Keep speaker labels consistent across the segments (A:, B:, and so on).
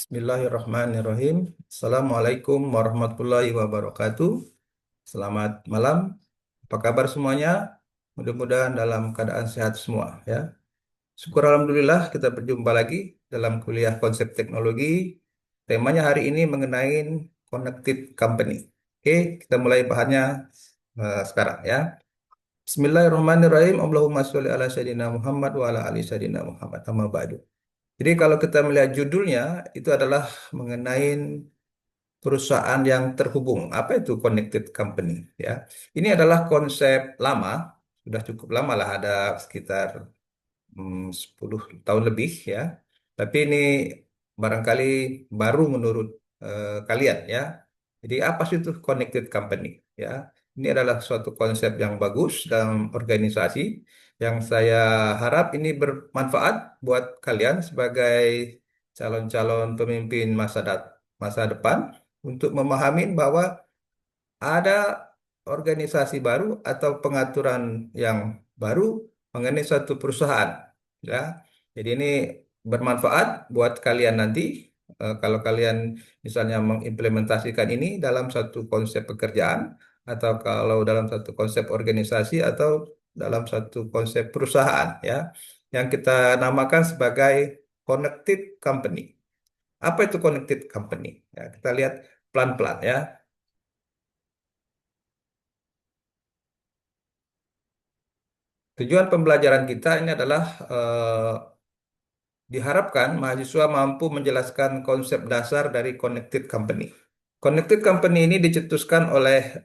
A: Bismillahirrahmanirrahim. Assalamualaikum warahmatullahi wabarakatuh. Selamat malam. Apa kabar semuanya? Mudah-mudahan dalam keadaan sehat semua ya. Syukur Alhamdulillah kita berjumpa lagi dalam kuliah konsep teknologi. Temanya hari ini mengenai connected company. Oke, kita mulai bahannya sekarang ya. Bismillahirrahmanirrahim. Allahumma sholli ala sayyidina Muhammad wa ala ali sayyidina Muhammad. Amma ba'du. Jadi kalau kita melihat judulnya itu adalah mengenai perusahaan yang terhubung. Apa itu connected company? Ya, ini adalah konsep lama, sudah cukup lama lah, ada sekitar 10 tahun lebih ya. Tapi ini barangkali baru menurut kalian ya. Jadi apa sih itu connected company? Ya, ini adalah suatu konsep yang bagus dalam organisasi yang saya harap ini bermanfaat buat kalian sebagai calon-calon pemimpin masa depan untuk memahami bahwa ada organisasi baru atau pengaturan yang baru mengenai suatu perusahaan ya. Jadi ini bermanfaat buat kalian nanti kalau kalian misalnya mengimplementasikan ini dalam satu konsep pekerjaan atau kalau dalam satu konsep organisasi atau dalam satu konsep perusahaan ya yang kita namakan sebagai connected company. Apa itu connected company? Ya, kita lihat pelan-pelan ya. Tujuan pembelajaran kita ini adalah diharapkan mahasiswa mampu menjelaskan konsep dasar dari connected company. Connected company ini dicetuskan oleh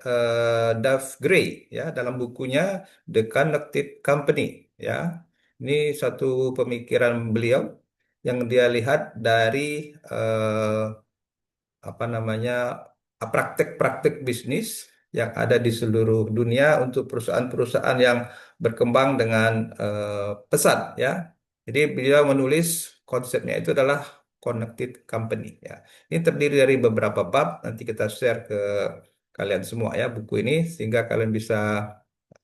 A: Dave Gray ya dalam bukunya The Connected Company ya. Ini satu pemikiran beliau yang dia lihat dari apa namanya praktek-praktek bisnis yang ada di seluruh dunia untuk perusahaan-perusahaan yang berkembang dengan pesat ya. Jadi beliau menulis konsepnya itu adalah connected company ya. Ini terdiri dari beberapa bab, nanti kita share ke kalian semua ya buku ini sehingga kalian bisa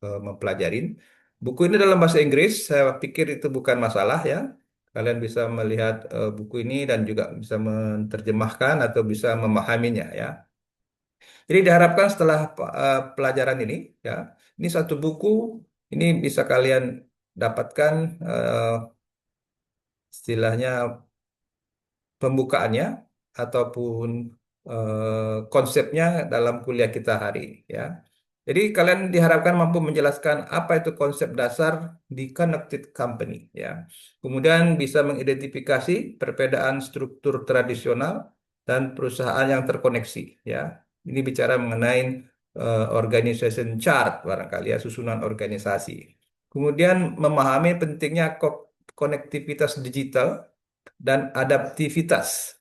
A: mempelajarin. Buku ini dalam bahasa Inggris, saya pikir itu bukan masalah ya. Kalian bisa melihat buku ini dan juga bisa menerjemahkan atau bisa memahaminya ya. Jadi diharapkan setelah pelajaran ini ya, ini satu buku ini bisa kalian dapatkan istilahnya pembukaannya ataupun konsepnya dalam kuliah kita hari ini ya. Jadi kalian diharapkan mampu menjelaskan apa itu konsep dasar di connected company ya. Kemudian bisa mengidentifikasi perbedaan struktur tradisional dan perusahaan yang terkoneksi ya. Ini bicara mengenai organization chart barangkali ya, susunan organisasi. Kemudian memahami pentingnya konektivitas digital dan adaptivitas.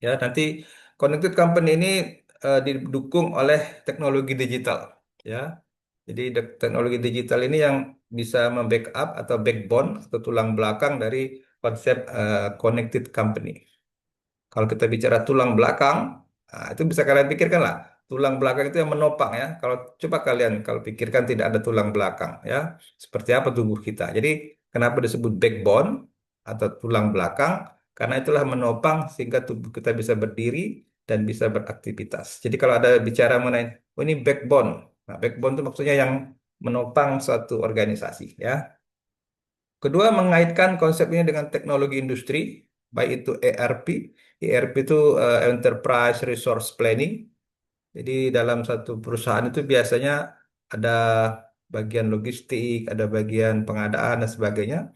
A: Ya, nanti connected company ini didukung oleh teknologi digital. Ya, jadi teknologi digital ini yang bisa membackup atau backbone atau tulang belakang dari konsep connected company. Kalau kita bicara tulang belakang, nah, itu bisa kalian pikirkan lah. Tulang belakang itu yang menopang ya. Kalau coba kalian kalau pikirkan tidak ada tulang belakang ya, seperti apa tubuh kita. Jadi kenapa disebut backbone atau tulang belakang? Karena itulah menopang sehingga tubuh kita bisa berdiri dan bisa beraktivitas. Jadi kalau ada bicara mengenai oh ini backbone. Nah, backbone itu maksudnya yang menopang suatu organisasi ya. Kedua, mengaitkan konsep ini dengan teknologi industri, baik itu ERP. ERP itu Enterprise Resource Planning. Jadi dalam satu perusahaan itu biasanya ada bagian logistik, ada bagian pengadaan dan sebagainya.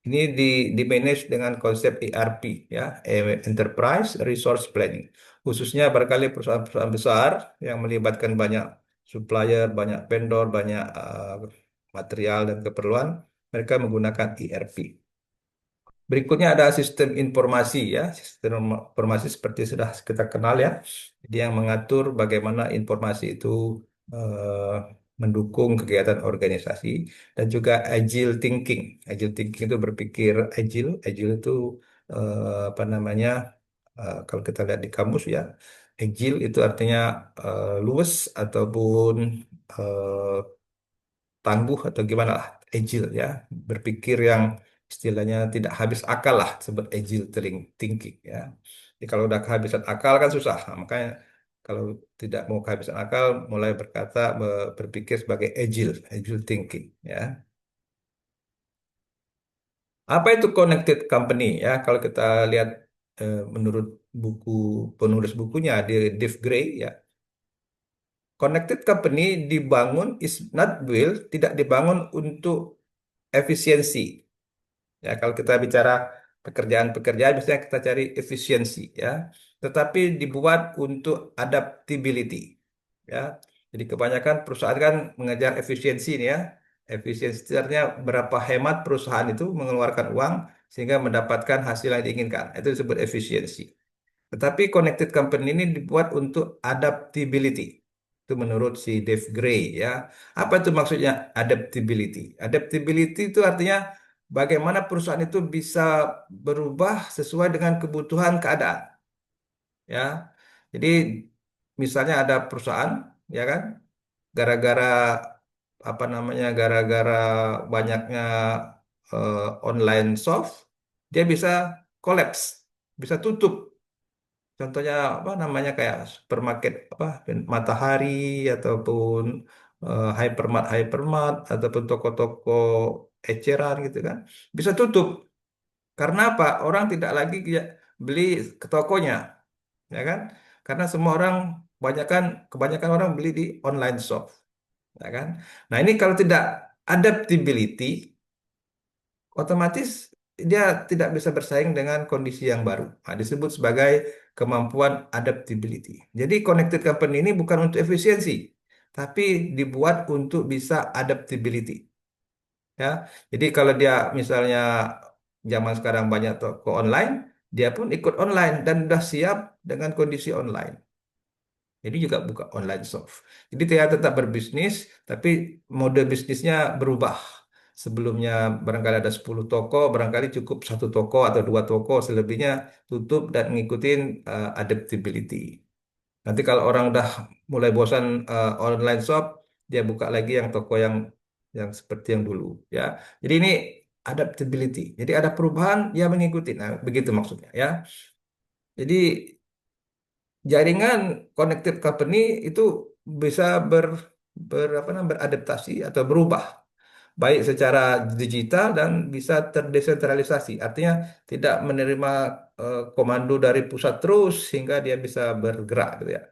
A: Ini di manage dengan konsep ERP ya, Enterprise Resource Planning. Khususnya barangkali perusahaan-perusahaan besar yang melibatkan banyak supplier, banyak vendor, banyak material dan keperluan, mereka menggunakan ERP. Berikutnya ada sistem informasi ya, sistem informasi seperti sudah kita kenal ya. Jadi yang mengatur bagaimana informasi itu eh, mendukung kegiatan organisasi dan juga agile thinking. Agile thinking itu berpikir agile, agile itu apa namanya? Kalau kita lihat di kamus ya, agile itu artinya luwes ataupun eh, tangguh atau gimana lah, agile ya, berpikir yang istilahnya tidak habis akal lah, sebut agile thinking ya. Jadi kalau udah kehabisan akal kan susah. Nah, makanya kalau tidak mau kehabisan akal, mulai berpikir sebagai agile thinking ya. Apa itu connected company ya? Kalau kita lihat menurut buku penulis bukunya di Dave Gray ya, connected company dibangun is not built, tidak dibangun untuk efisiensi. Ya, kalau kita bicara pekerjaan-pekerjaan, biasanya kita cari efisiensi, ya. Tetapi dibuat untuk adaptability, ya. Jadi kebanyakan perusahaan kan mengejar efisiensi nih ya. Efisiensi itu artinya berapa hemat perusahaan itu mengeluarkan uang sehingga mendapatkan hasil yang diinginkan. Itu disebut efisiensi. Tetapi connected company ini dibuat untuk adaptability. Itu menurut si Dave Gray ya. Apa itu maksudnya adaptability? Adaptability itu artinya bagaimana perusahaan itu bisa berubah sesuai dengan kebutuhan keadaan ya. Jadi misalnya ada perusahaan ya kan, gara-gara apa namanya, gara-gara banyaknya online shop, dia bisa collapse, bisa tutup. Contohnya apa namanya, kayak supermarket apa, Matahari ataupun hypermart hypermart ataupun toko-toko eceran gitu kan, bisa tutup. Karena apa? Orang tidak lagi beli ke tokonya, ya kan? Karena semua orang, kebanyakan orang beli di online shop, ya kan? Nah, ini kalau tidak adaptability, otomatis dia tidak bisa bersaing dengan kondisi yang baru. Nah, disebut sebagai kemampuan adaptability. Jadi connected company ini bukan untuk efisiensi, tapi dibuat untuk bisa adaptability. Ya, jadi kalau dia misalnya zaman sekarang banyak toko online, dia pun ikut online dan sudah siap dengan kondisi online. Jadi juga buka online shop. Jadi dia tetap berbisnis, tapi mode bisnisnya berubah. Sebelumnya barangkali ada 10 toko, barangkali cukup satu toko atau dua toko, selebihnya tutup dan ngikutin adaptability. Nanti kalau orang udah mulai bosan online shop, dia buka lagi yang toko yang seperti yang dulu, ya. Jadi ini adaptability. Jadi ada perubahan, dia mengikuti. Nah, begitu maksudnya, ya. Jadi jaringan connected company itu bisa apa namanya, beradaptasi atau berubah baik secara digital dan bisa terdesentralisasi. Artinya tidak menerima komando dari pusat terus sehingga dia bisa bergerak gitu ya.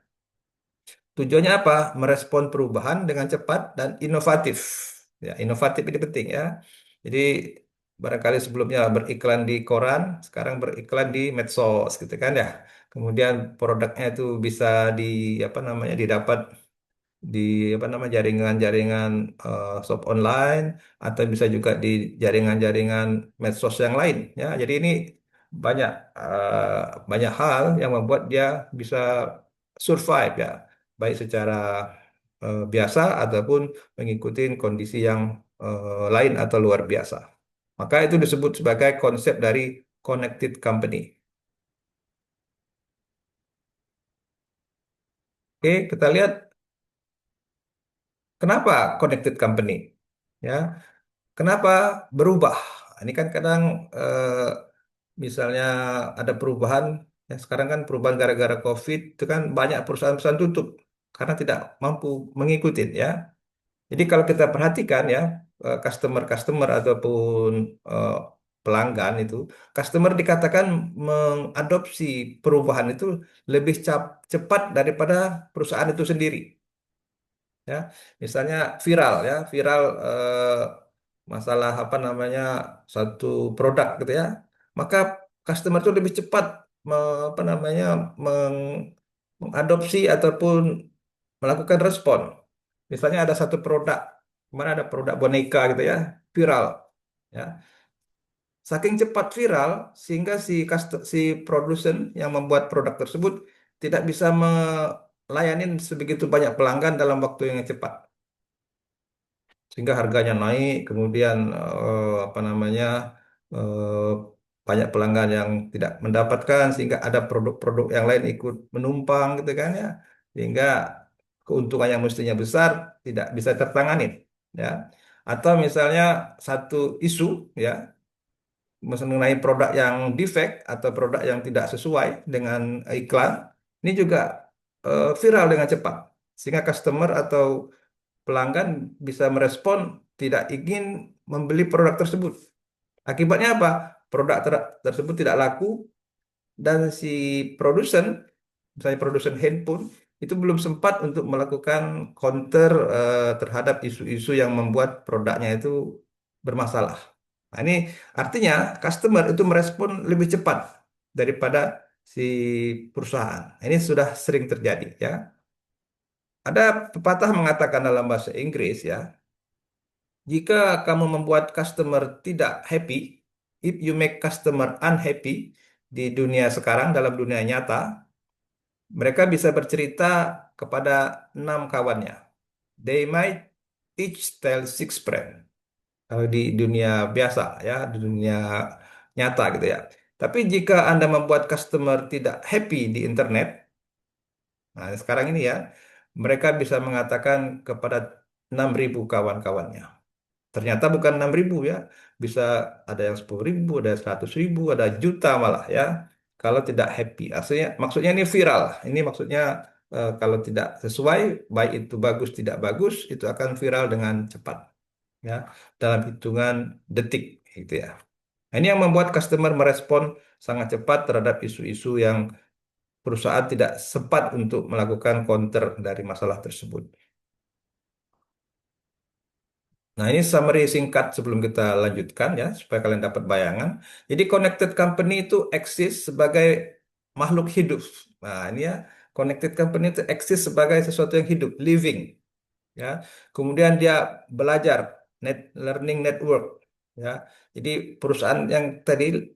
A: Tujuannya apa? Merespon perubahan dengan cepat dan inovatif. Ya, inovatif ini penting ya. Jadi barangkali sebelumnya beriklan di koran, sekarang beriklan di medsos gitu kan ya. Kemudian produknya itu bisa di apa namanya, didapat di apa namanya, jaringan-jaringan shop online, atau bisa juga di jaringan-jaringan medsos yang lain ya. Jadi ini banyak banyak hal yang membuat dia bisa survive ya, baik secara biasa ataupun mengikuti kondisi yang lain atau luar biasa. Maka itu disebut sebagai konsep dari connected company. Oke, kita lihat kenapa connected company. Ya, kenapa berubah? Ini kan kadang misalnya ada perubahan, ya sekarang kan perubahan gara-gara COVID itu kan banyak perusahaan-perusahaan tutup karena tidak mampu mengikuti ya. Jadi kalau kita perhatikan ya, customer-customer ataupun eh, pelanggan itu, customer dikatakan mengadopsi perubahan itu lebih cepat daripada perusahaan itu sendiri. Ya, misalnya viral ya, viral masalah apa namanya, satu produk gitu ya, maka customer itu lebih cepat apa namanya, mengadopsi ataupun melakukan respon. Misalnya ada satu produk, kemarin ada produk boneka gitu ya, viral ya. Saking cepat viral sehingga si produsen yang membuat produk tersebut tidak bisa melayani sebegitu banyak pelanggan dalam waktu yang cepat, sehingga harganya naik, kemudian apa namanya, eh, banyak pelanggan yang tidak mendapatkan, sehingga ada produk-produk yang lain ikut menumpang gitu kan ya, sehingga keuntungan yang mestinya besar tidak bisa tertangani ya. Atau misalnya satu isu ya, mengenai produk yang defect atau produk yang tidak sesuai dengan iklan, ini juga viral dengan cepat. Sehingga customer atau pelanggan bisa merespon tidak ingin membeli produk tersebut. Akibatnya apa? Produk tersebut tidak laku dan si produsen, misalnya produsen handphone, itu belum sempat untuk melakukan counter terhadap isu-isu yang membuat produknya itu bermasalah. Nah, ini artinya customer itu merespon lebih cepat daripada si perusahaan. Ini sudah sering terjadi ya. Ada pepatah mengatakan dalam bahasa Inggris ya, jika kamu membuat customer tidak happy, if you make customer unhappy di dunia sekarang, dalam dunia nyata, mereka bisa bercerita kepada 6 kawannya. They might each tell six friends. Kalau di dunia biasa ya, di dunia nyata gitu ya. Tapi jika Anda membuat customer tidak happy di internet, nah sekarang ini ya, mereka bisa mengatakan kepada 6.000 kawan-kawannya. Ternyata bukan 6.000 ya, bisa ada yang 10.000, ada 100.000, ada juta malah ya. Kalau tidak happy, maksudnya ini viral. Ini maksudnya kalau tidak sesuai, baik itu bagus tidak bagus, itu akan viral dengan cepat ya, dalam hitungan detik gitu ya. Nah, ini yang membuat customer merespon sangat cepat terhadap isu-isu yang perusahaan tidak sempat untuk melakukan counter dari masalah tersebut. Nah, ini summary singkat sebelum kita lanjutkan ya, supaya kalian dapat bayangan. Jadi, connected company itu eksis sebagai makhluk hidup. Nah, ini ya, connected company itu eksis sebagai sesuatu yang hidup, living. Ya, kemudian dia belajar, learning network. Ya, jadi perusahaan yang tadi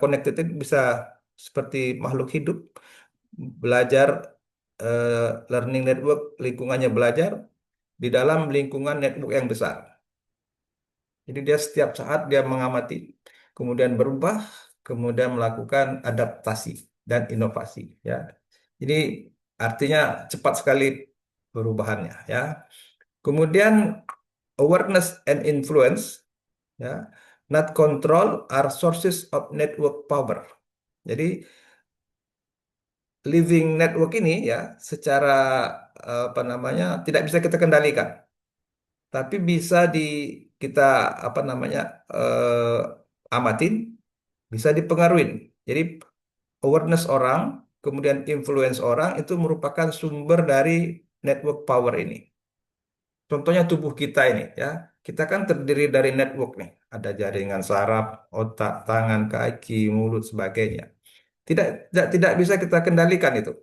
A: connected itu bisa seperti makhluk hidup, belajar, learning network, lingkungannya belajar di dalam lingkungan network yang besar. Jadi dia setiap saat dia mengamati, kemudian berubah, kemudian melakukan adaptasi dan inovasi. Ya, jadi artinya cepat sekali perubahannya. Ya, kemudian awareness and influence, ya, not control are sources of network power. Jadi living network ini ya secara apa namanya tidak bisa kita kendalikan, tapi bisa kita apa namanya amatin, bisa dipengaruhin. Jadi awareness orang, kemudian influence orang itu merupakan sumber dari network power ini. Contohnya tubuh kita ini ya, kita kan terdiri dari network nih. Ada jaringan saraf, otak, tangan, kaki, mulut, sebagainya. Tidak bisa kita kendalikan itu,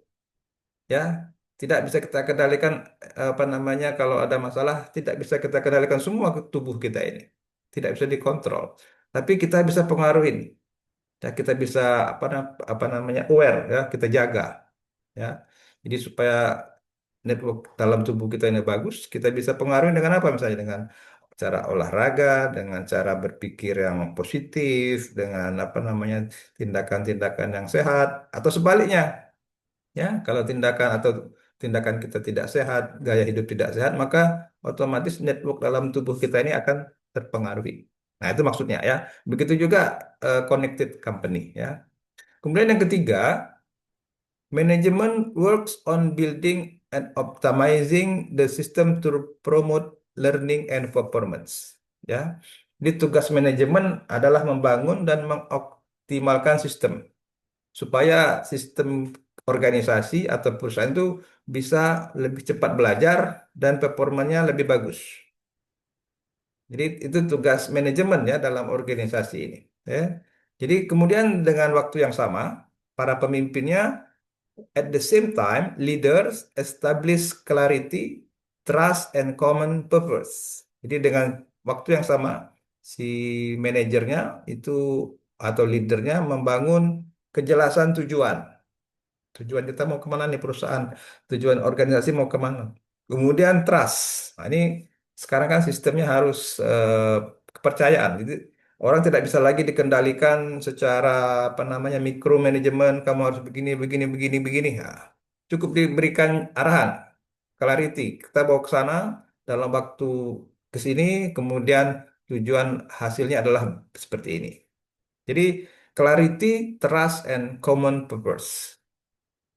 A: ya. Tidak bisa kita kendalikan apa namanya kalau ada masalah, tidak bisa kita kendalikan semua ke tubuh kita ini. Tidak bisa dikontrol. Tapi kita bisa pengaruhin. Ya, kita bisa apa namanya aware ya, kita jaga ya. Jadi supaya network dalam tubuh kita ini bagus, kita bisa pengaruhi dengan apa? Misalnya dengan cara olahraga, dengan cara berpikir yang positif, dengan apa namanya tindakan-tindakan yang sehat, atau sebaliknya, ya. Kalau tindakan kita tidak sehat, gaya hidup tidak sehat, maka otomatis network dalam tubuh kita ini akan terpengaruhi. Nah, itu maksudnya ya. Begitu juga connected company ya. Kemudian yang ketiga, management works on building and optimizing the system to promote learning and performance. Ya, jadi tugas manajemen adalah membangun dan mengoptimalkan sistem supaya sistem organisasi atau perusahaan itu bisa lebih cepat belajar dan performanya lebih bagus. Jadi itu tugas manajemen ya dalam organisasi ini. Ya. Jadi kemudian dengan waktu yang sama, para pemimpinnya at the same time, leaders establish clarity, trust, and common purpose. Jadi dengan waktu yang sama, si manajernya itu atau leadernya membangun kejelasan tujuan. Tujuan kita mau kemana nih perusahaan, tujuan organisasi mau kemana. Kemudian trust. Nah, ini sekarang kan sistemnya harus kepercayaan. Jadi orang tidak bisa lagi dikendalikan secara apa namanya micromanagement. Kamu harus begini, begini, begini, begini. Nah, cukup diberikan arahan, clarity. Kita bawa ke sana dalam waktu ke sini, kemudian tujuan hasilnya adalah seperti ini. Jadi clarity, trust, and common purpose.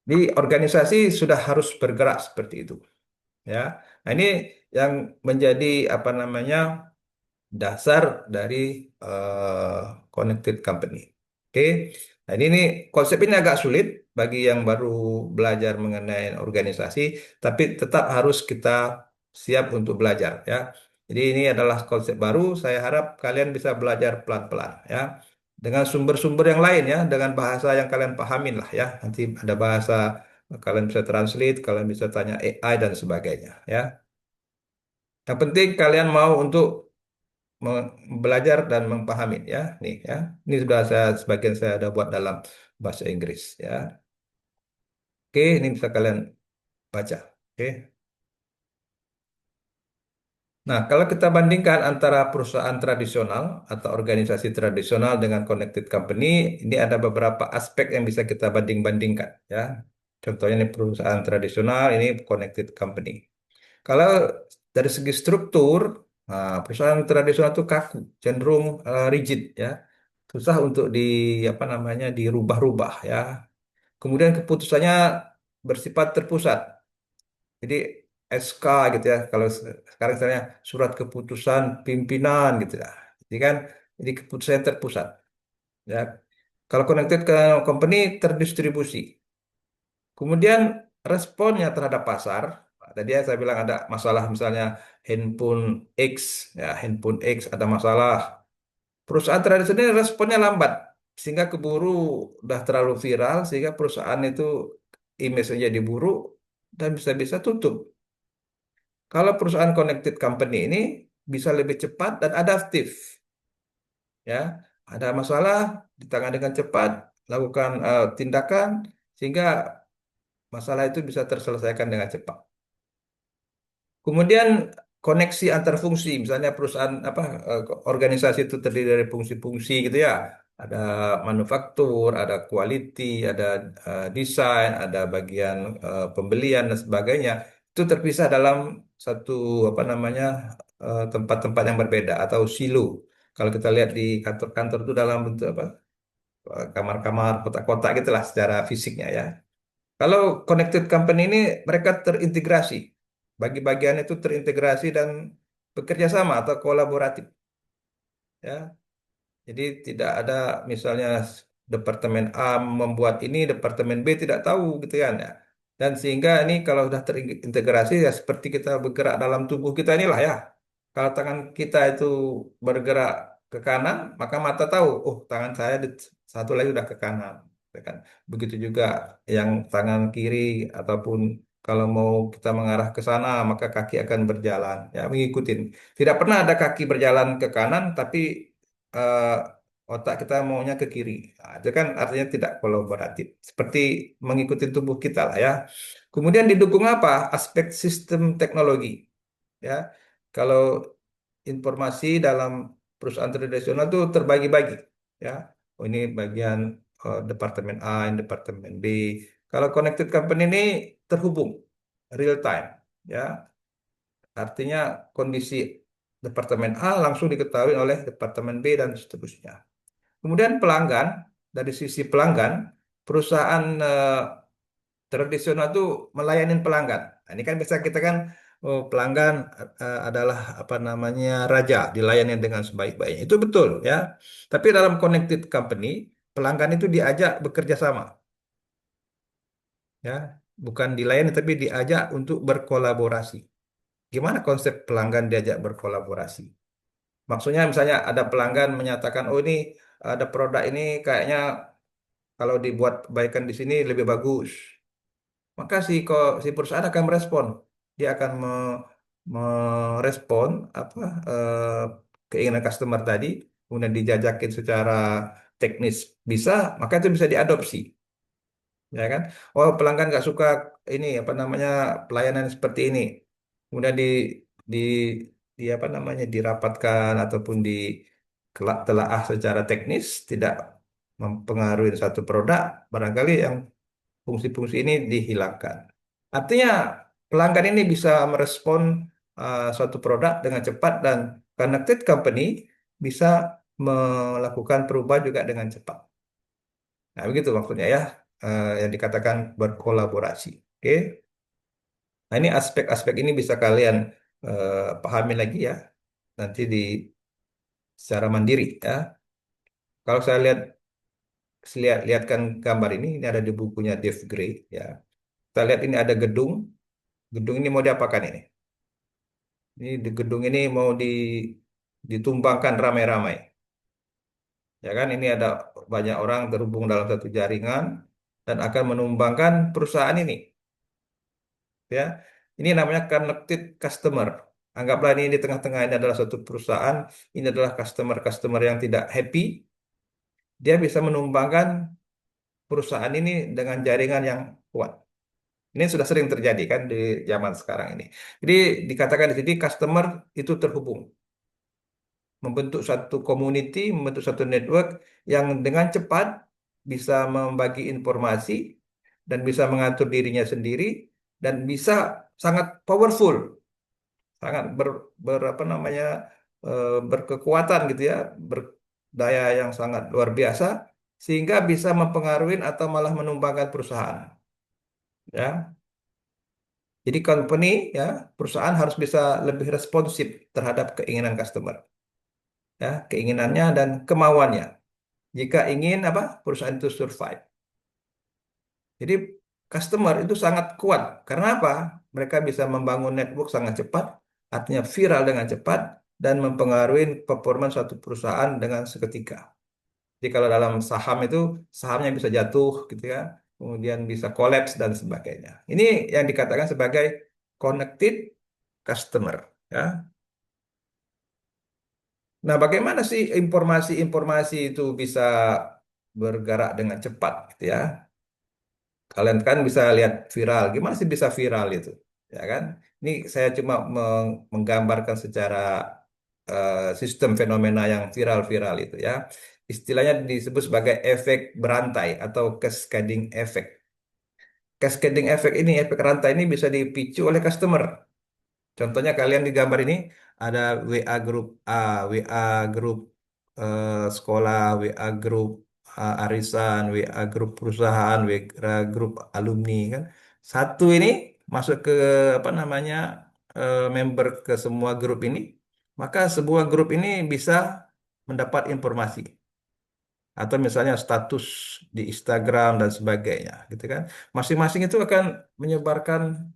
A: Di organisasi sudah harus bergerak seperti itu, ya. Nah, ini yang menjadi apa namanya dasar dari eh, connected company. Oke, nah ini konsep ini agak sulit bagi yang baru belajar mengenai organisasi, tapi tetap harus kita siap untuk belajar ya. Jadi ini adalah konsep baru. Saya harap kalian bisa belajar pelan-pelan ya, dengan sumber-sumber yang lain ya, dengan bahasa yang kalian pahamin lah ya. Nanti ada bahasa kalian bisa translate, kalian bisa tanya AI dan sebagainya ya. Yang penting kalian mau untuk belajar dan memahami ya nih ya, ini sudah saya sebagian saya ada buat dalam bahasa Inggris ya. Oke, ini bisa kalian baca. Oke, nah kalau kita bandingkan antara perusahaan tradisional atau organisasi tradisional dengan connected company, ini ada beberapa aspek yang bisa kita banding-bandingkan ya. Contohnya ini perusahaan tradisional, ini connected company. Kalau dari segi struktur, nah, perusahaan tradisional itu kaku, cenderung rigid ya, susah untuk di apa namanya dirubah-rubah ya. Kemudian keputusannya bersifat terpusat. Jadi SK gitu ya. Kalau sekarang misalnya surat keputusan pimpinan gitu ya. Jadi kan jadi keputusannya terpusat ya. Kalau connected ke company terdistribusi. Kemudian responnya terhadap pasar. Tadi ya saya bilang ada masalah misalnya handphone X ya, handphone X ada masalah. Perusahaan tradisional responnya lambat, sehingga keburu udah terlalu viral, sehingga perusahaan itu image-nya jadi buruk dan bisa-bisa tutup. Kalau perusahaan connected company ini bisa lebih cepat dan adaptif, ya. Ada masalah, ditangani dengan cepat, lakukan tindakan, sehingga masalah itu bisa terselesaikan dengan cepat. Kemudian koneksi antar fungsi, misalnya perusahaan apa organisasi itu terdiri dari fungsi-fungsi gitu ya. Ada manufaktur, ada quality, ada desain, ada bagian pembelian dan sebagainya. Itu terpisah dalam satu apa namanya tempat-tempat yang berbeda atau silo. Kalau kita lihat di kantor-kantor itu dalam bentuk apa kamar-kamar, kotak-kotak gitulah secara fisiknya ya. Kalau connected company ini mereka terintegrasi. Bagi-bagian itu terintegrasi dan bekerja sama atau kolaboratif. Ya, jadi tidak ada misalnya departemen A membuat ini, departemen B tidak tahu gitu kan ya. Dan sehingga ini kalau sudah terintegrasi ya seperti kita bergerak dalam tubuh kita inilah ya. Kalau tangan kita itu bergerak ke kanan, maka mata tahu, oh tangan saya satu lagi udah ke kanan. Ya kan? Begitu juga yang tangan kiri ataupun kalau mau kita mengarah ke sana, maka kaki akan berjalan, ya mengikuti. Tidak pernah ada kaki berjalan ke kanan, tapi eh, otak kita maunya ke kiri. Nah, itu kan artinya tidak kolaboratif. Seperti mengikuti tubuh kita lah ya. Kemudian didukung apa? Aspek sistem teknologi. Ya, kalau informasi dalam perusahaan tradisional itu terbagi-bagi. Ya, oh ini bagian departemen A, ini departemen B. Kalau connected company ini terhubung real time. Ya, artinya kondisi departemen A langsung diketahui oleh departemen B dan seterusnya. Kemudian pelanggan, dari sisi pelanggan, perusahaan tradisional itu melayani pelanggan. Nah, ini kan bisa kita kan oh, pelanggan adalah apa namanya raja, dilayani dengan sebaik-baiknya. Itu betul ya. Tapi dalam connected company, pelanggan itu diajak bekerja sama ya, bukan dilayani tapi diajak untuk berkolaborasi. Gimana konsep pelanggan diajak berkolaborasi? Maksudnya misalnya ada pelanggan menyatakan, oh ini ada produk ini kayaknya kalau dibuat perbaikan di sini lebih bagus. Maka si perusahaan akan merespon. Dia akan merespon apa keinginan customer tadi, kemudian dijajakin secara teknis bisa, maka itu bisa diadopsi, ya kan? Oh pelanggan nggak suka ini apa namanya pelayanan seperti ini, kemudian di di apa namanya dirapatkan ataupun telaah secara teknis tidak mempengaruhi satu produk, barangkali yang fungsi-fungsi ini dihilangkan. Artinya pelanggan ini bisa merespon suatu produk dengan cepat dan connected company bisa melakukan perubahan juga dengan cepat. Nah, begitu maksudnya ya, yang dikatakan berkolaborasi. Oke. Nah, ini aspek-aspek ini bisa kalian pahami lagi ya, nanti di secara mandiri ya. Kalau saya lihatkan gambar ini ada di bukunya Dave Gray ya. Kita lihat ini ada gedung. Gedung ini mau diapakan ini? Ini di gedung ini mau ditumbangkan ramai-ramai. Ya kan, ini ada banyak orang terhubung dalam satu jaringan dan akan menumbangkan perusahaan ini. Ya, ini namanya connected customer. Anggaplah ini di tengah-tengah ini adalah suatu perusahaan, ini adalah customer-customer yang tidak happy. Dia bisa menumbangkan perusahaan ini dengan jaringan yang kuat. Ini sudah sering terjadi kan di zaman sekarang ini. Jadi dikatakan di sini customer itu terhubung, membentuk satu community, membentuk satu network yang dengan cepat bisa membagi informasi dan bisa mengatur dirinya sendiri dan bisa sangat powerful, sangat apa namanya, berkekuatan gitu ya, berdaya yang sangat luar biasa sehingga bisa mempengaruhi atau malah menumbangkan perusahaan. Ya, jadi company ya, perusahaan harus bisa lebih responsif terhadap keinginan customer, ya, keinginannya dan kemauannya. Jika ingin apa perusahaan itu survive. Jadi customer itu sangat kuat. Karena apa? Mereka bisa membangun network sangat cepat, artinya viral dengan cepat dan mempengaruhi performa suatu perusahaan dengan seketika. Jadi kalau dalam saham itu sahamnya bisa jatuh gitu ya, kemudian bisa collapse dan sebagainya. Ini yang dikatakan sebagai connected customer, ya. Nah, bagaimana sih informasi-informasi itu bisa bergerak dengan cepat gitu ya? Kalian kan bisa lihat viral. Gimana sih bisa viral itu? Ya kan? Ini saya cuma menggambarkan secara sistem fenomena yang viral-viral itu ya. Istilahnya disebut sebagai efek berantai atau cascading effect. Cascading effect ini, efek rantai ini bisa dipicu oleh customer. Contohnya kalian di gambar ini ada WA grup A, WA grup sekolah, WA grup arisan, WA grup perusahaan, WA grup alumni kan. Satu ini masuk ke apa namanya, member ke semua grup ini, maka sebuah grup ini bisa mendapat informasi atau misalnya status di Instagram dan sebagainya gitu kan. Masing-masing itu akan menyebarkan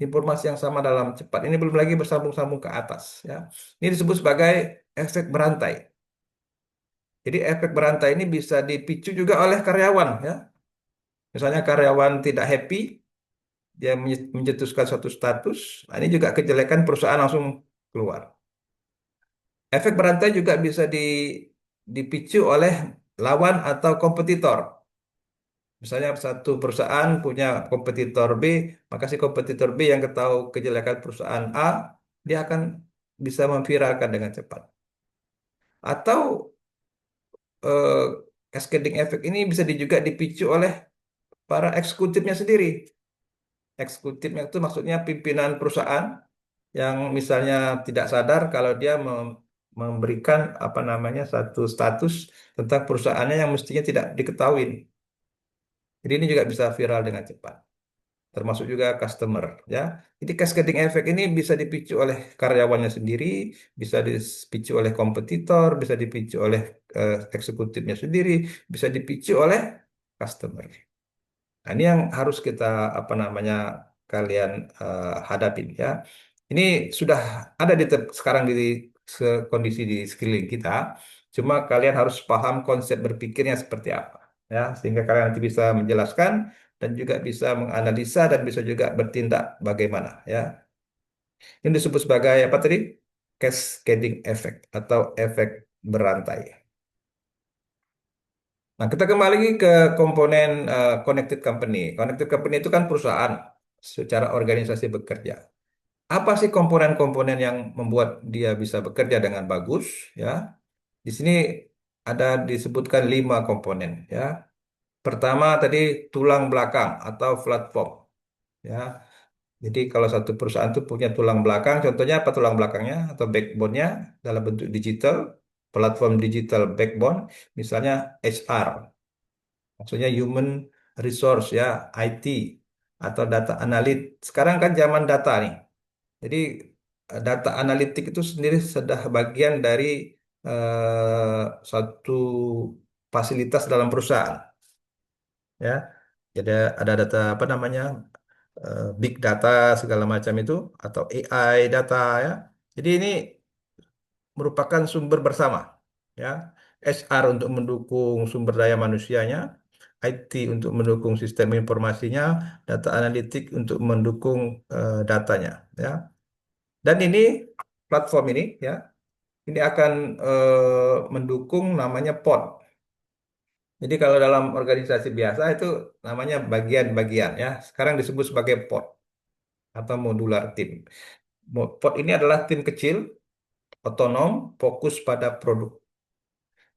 A: informasi yang sama dalam cepat. Ini belum lagi bersambung-sambung ke atas ya. Ini disebut sebagai efek berantai. Jadi efek berantai ini bisa dipicu juga oleh karyawan ya. Misalnya karyawan tidak happy, dia mencetuskan suatu status, nah ini juga kejelekan perusahaan langsung keluar. Efek berantai juga bisa dipicu oleh lawan atau kompetitor. Misalnya satu perusahaan punya kompetitor B, maka si kompetitor B yang ketahui kejelekan perusahaan A, dia akan bisa memviralkan dengan cepat. Atau eh, cascading effect ini bisa juga dipicu oleh para eksekutifnya sendiri. Eksekutifnya itu maksudnya pimpinan perusahaan yang misalnya tidak sadar kalau dia memberikan apa namanya satu status tentang perusahaannya yang mestinya tidak diketahui. Jadi ini juga bisa viral dengan cepat. Termasuk juga customer ya. Jadi cascading effect ini bisa dipicu oleh karyawannya sendiri, bisa dipicu oleh kompetitor, bisa dipicu oleh eksekutifnya sendiri, bisa dipicu oleh customer. Nah, ini yang harus kita apa namanya kalian hadapin ya. Ini sudah ada sekarang di kondisi di sekeliling kita. Cuma kalian harus paham konsep berpikirnya seperti apa ya, sehingga kalian nanti bisa menjelaskan dan juga bisa menganalisa dan bisa juga bertindak bagaimana ya. Ini disebut sebagai apa tadi? Cascading effect atau efek berantai. Nah, kita kembali ke komponen connected company. Connected company itu kan perusahaan secara organisasi bekerja. Apa sih komponen-komponen yang membuat dia bisa bekerja dengan bagus? Ya, di sini ada disebutkan 5 komponen. Ya, pertama tadi tulang belakang atau platform. Ya, jadi kalau satu perusahaan itu punya tulang belakang, contohnya apa tulang belakangnya atau backbone-nya dalam bentuk digital. platform digital backbone, misalnya HR, maksudnya human resource ya, IT atau data analit. Sekarang kan zaman data nih. Jadi data analitik itu sendiri sudah bagian dari satu fasilitas dalam perusahaan ya. Jadi ada data apa namanya big data segala macam itu atau AI data ya. Jadi ini merupakan sumber bersama ya. HR untuk mendukung sumber daya manusianya, IT untuk mendukung sistem informasinya, data analitik untuk mendukung datanya ya. Dan ini platform ini ya, ini akan mendukung namanya pod. Jadi kalau dalam organisasi biasa itu namanya bagian-bagian ya. Sekarang disebut sebagai pod atau modular team. Pod ini adalah tim kecil, otonom, fokus pada produk.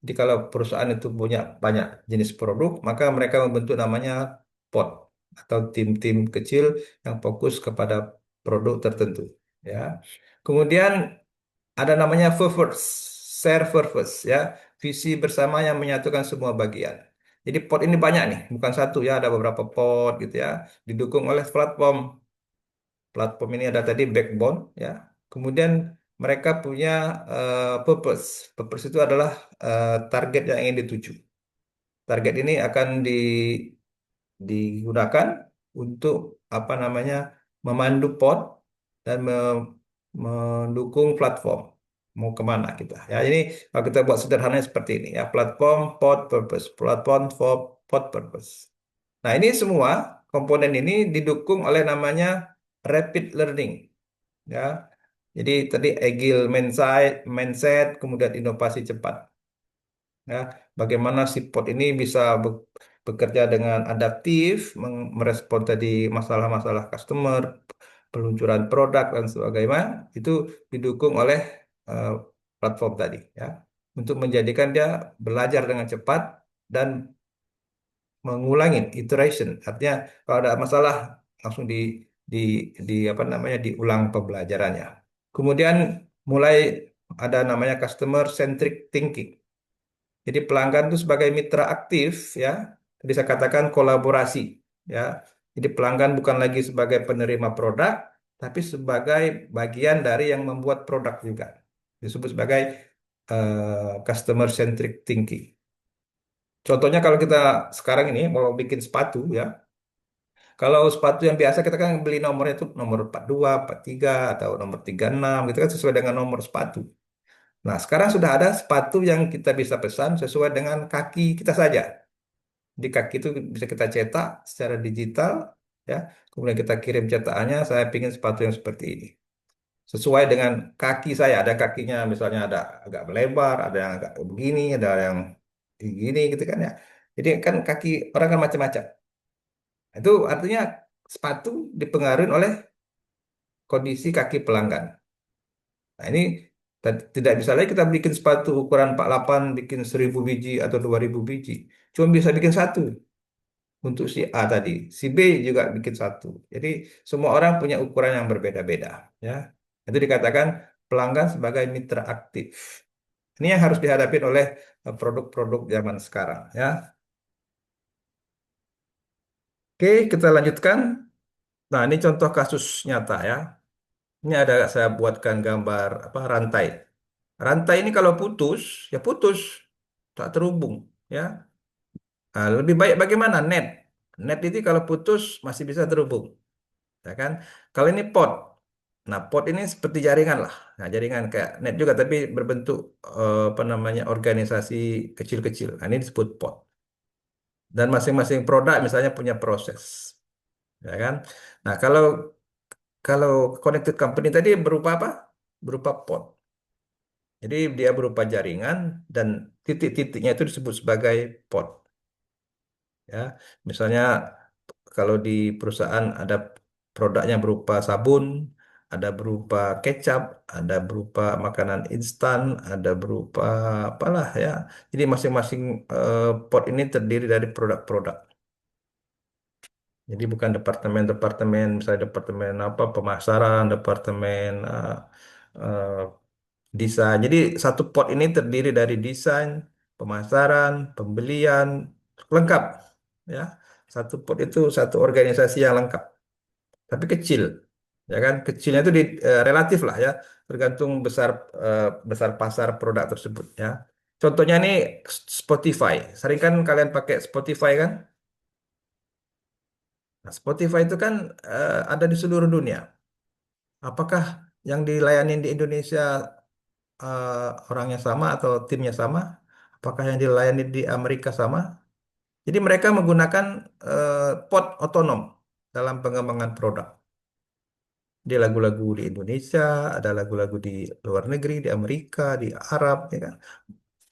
A: Jadi kalau perusahaan itu punya banyak jenis produk, maka mereka membentuk namanya pod atau tim-tim kecil yang fokus kepada produk tertentu. Ya. Kemudian ada namanya purpose, share purpose ya, visi bersama yang menyatukan semua bagian. Jadi pod ini banyak nih, bukan satu ya, ada beberapa pod gitu ya, didukung oleh platform. Platform ini ada tadi backbone ya. Kemudian mereka punya purpose. Purpose itu adalah target yang ingin dituju. Target ini akan digunakan untuk apa namanya memandu pod dan mendukung platform mau kemana kita ya ini kalau kita buat sederhananya seperti ini ya platform pod purpose platform for pod purpose. Nah ini semua komponen ini didukung oleh namanya rapid learning ya. Jadi tadi agile mindset kemudian inovasi cepat ya, bagaimana si pot ini bisa bekerja dengan adaptif, merespon tadi masalah-masalah customer, peluncuran produk dan sebagainya, itu didukung oleh eh, platform tadi ya, untuk menjadikan dia belajar dengan cepat dan mengulangi iteration. Artinya kalau ada masalah langsung di di apa namanya diulang pembelajarannya. Kemudian mulai ada namanya customer centric thinking. Jadi pelanggan itu sebagai mitra aktif ya. Tadi saya katakan kolaborasi ya. Jadi pelanggan bukan lagi sebagai penerima produk, tapi sebagai bagian dari yang membuat produk juga. Disebut sebagai customer centric thinking. Contohnya kalau kita sekarang ini mau bikin sepatu ya. Kalau sepatu yang biasa kita kan beli nomornya itu nomor 42, 43 atau nomor 36 gitu kan sesuai dengan nomor sepatu. Nah, sekarang sudah ada sepatu yang kita bisa pesan sesuai dengan kaki kita saja. Di kaki itu bisa kita cetak secara digital, ya. Kemudian kita kirim cetakannya. Saya ingin sepatu yang seperti ini, sesuai dengan kaki saya. Ada kakinya, misalnya ada agak melebar, ada yang agak begini, ada yang begini, gitu kan ya. Jadi kan kaki orang kan macam-macam. Itu artinya sepatu dipengaruhi oleh kondisi kaki pelanggan. Nah, ini tidak bisa lagi kita bikin sepatu ukuran 48, bikin 1.000 biji atau 2.000 biji. Cuma bisa bikin satu untuk si A tadi. Si B juga bikin satu. Jadi semua orang punya ukuran yang berbeda-beda. Ya. Itu dikatakan pelanggan sebagai mitra aktif. Ini yang harus dihadapi oleh produk-produk zaman sekarang. Ya. Oke, kita lanjutkan. Nah, ini contoh kasus nyata ya. Ini ada saya buatkan gambar apa rantai. Rantai ini kalau putus, ya putus, tak terhubung, ya. Nah, lebih baik bagaimana? Net. Net itu kalau putus masih bisa terhubung, ya kan? Kalau ini pot. Nah, pot ini seperti jaringan lah. Nah, jaringan kayak net juga tapi berbentuk apa namanya organisasi kecil-kecil. Nah, ini disebut pot. Dan masing-masing produk misalnya punya proses, ya kan? Nah, kalau kalau connected company tadi berupa apa? Berupa pot. Jadi dia berupa jaringan dan titik-titiknya itu disebut sebagai pod. Ya, misalnya kalau di perusahaan ada produknya berupa sabun, ada berupa kecap, ada berupa makanan instan, ada berupa apalah ya. Jadi masing-masing pod ini terdiri dari produk-produk. Jadi bukan departemen-departemen, misalnya departemen apa pemasaran, departemen Desain. Jadi satu pot ini terdiri dari desain, pemasaran, pembelian, lengkap. Ya, satu pot itu satu organisasi yang lengkap, tapi kecil. Ya kan, kecilnya itu relatif lah ya, tergantung besar pasar produk tersebut ya. Contohnya nih Spotify. Sering kan kalian pakai Spotify kan? Nah, Spotify itu kan ada di seluruh dunia. Apakah yang dilayani di Indonesia orangnya sama atau timnya sama? Apakah yang dilayani di Amerika sama? Jadi mereka menggunakan pod otonom dalam pengembangan produk. Di lagu-lagu di Indonesia, ada lagu-lagu di luar negeri, di Amerika, di Arab, ya kan?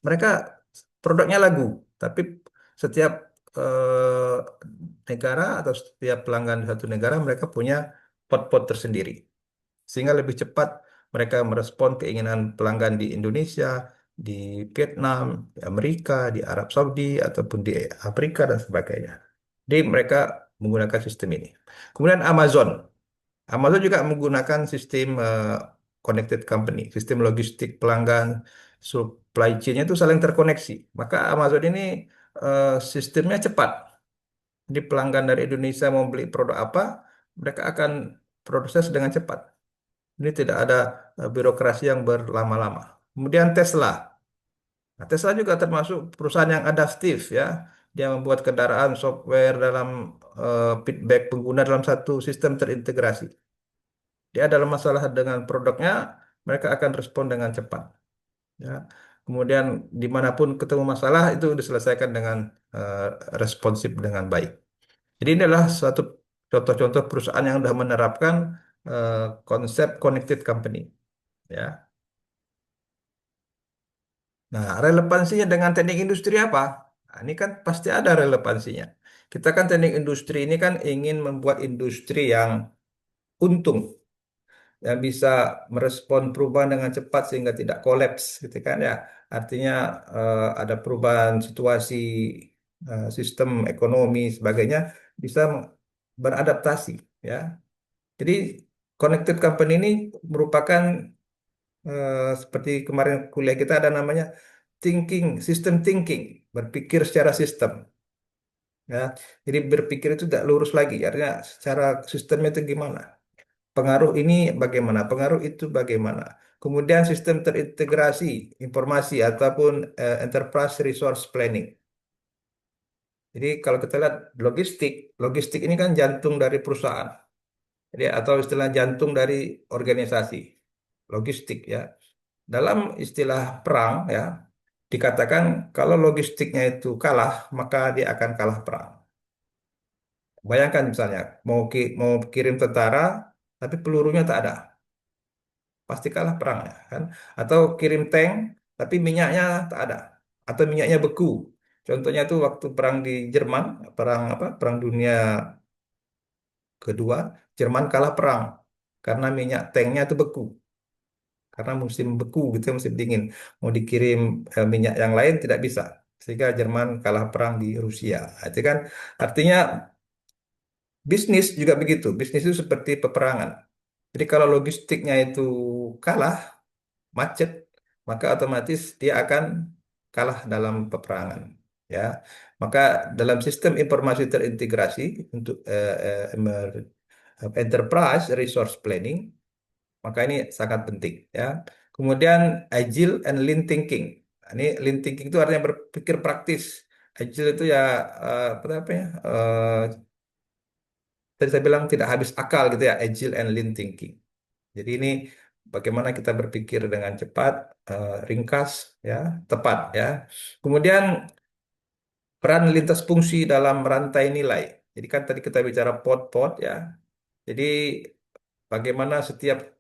A: Mereka produknya lagu, tapi setiap eh, negara atau setiap pelanggan di satu negara mereka punya pot-pot tersendiri. Sehingga lebih cepat mereka merespon keinginan pelanggan di Indonesia, di Vietnam, di Amerika, di Arab Saudi, ataupun di Afrika dan sebagainya. Jadi mereka menggunakan sistem ini. Kemudian Amazon. Amazon juga menggunakan sistem connected company, sistem logistik pelanggan, supply chain-nya itu saling terkoneksi. Maka Amazon ini sistemnya cepat. Jadi pelanggan dari Indonesia mau beli produk apa, mereka akan proses dengan cepat. Ini tidak ada birokrasi yang berlama-lama. Kemudian Tesla. Nah, Tesla juga termasuk perusahaan yang adaptif ya. Dia membuat kendaraan software dalam feedback pengguna dalam satu sistem terintegrasi. Dia ada masalah dengan produknya, mereka akan respon dengan cepat. Ya. Kemudian dimanapun ketemu masalah itu diselesaikan dengan eh, responsif dengan baik. Jadi ini adalah suatu contoh-contoh perusahaan yang sudah menerapkan eh, konsep connected company. Ya. Nah, relevansinya dengan teknik industri apa? Nah, ini kan pasti ada relevansinya. Kita kan teknik industri ini kan ingin membuat industri yang untung, yang bisa merespon perubahan dengan cepat sehingga tidak kolaps, gitu kan ya. Artinya ada perubahan situasi sistem ekonomi sebagainya bisa beradaptasi, ya. Jadi connected company ini merupakan seperti kemarin kuliah kita ada namanya system thinking, berpikir secara sistem. Ya, jadi berpikir itu tidak lurus lagi. Artinya secara sistemnya itu gimana? Pengaruh ini bagaimana? Pengaruh itu bagaimana? Kemudian sistem terintegrasi informasi ataupun enterprise resource planning. Jadi kalau kita lihat logistik, logistik ini kan jantung dari perusahaan. Jadi atau istilah jantung dari organisasi. Logistik ya. Dalam istilah perang ya, dikatakan kalau logistiknya itu kalah, maka dia akan kalah perang. Bayangkan misalnya mau kirim tentara, tapi pelurunya tak ada, pasti kalah perang ya kan? Atau kirim tank, tapi minyaknya tak ada, atau minyaknya beku. Contohnya itu waktu perang di Jerman, perang apa? Perang Dunia Kedua, Jerman kalah perang karena minyak tanknya itu beku. Karena musim beku gitu ya, musim dingin. Mau dikirim minyak yang lain tidak bisa. Sehingga Jerman kalah perang di Rusia. Nah, itu kan artinya bisnis juga begitu. Bisnis itu seperti peperangan. Jadi kalau logistiknya itu kalah, macet, maka otomatis dia akan kalah dalam peperangan. Ya, maka dalam sistem informasi terintegrasi untuk enterprise resource planning, maka ini sangat penting ya. Kemudian agile and lean thinking. Nah, ini lean thinking itu artinya berpikir praktis. Agile itu ya apa ya? Tadi saya bilang tidak habis akal gitu ya, agile and lean thinking. Jadi ini bagaimana kita berpikir dengan cepat, ringkas, ya, tepat ya. Kemudian peran lintas fungsi dalam rantai nilai. Jadi kan tadi kita bicara pot-pot ya. Jadi bagaimana setiap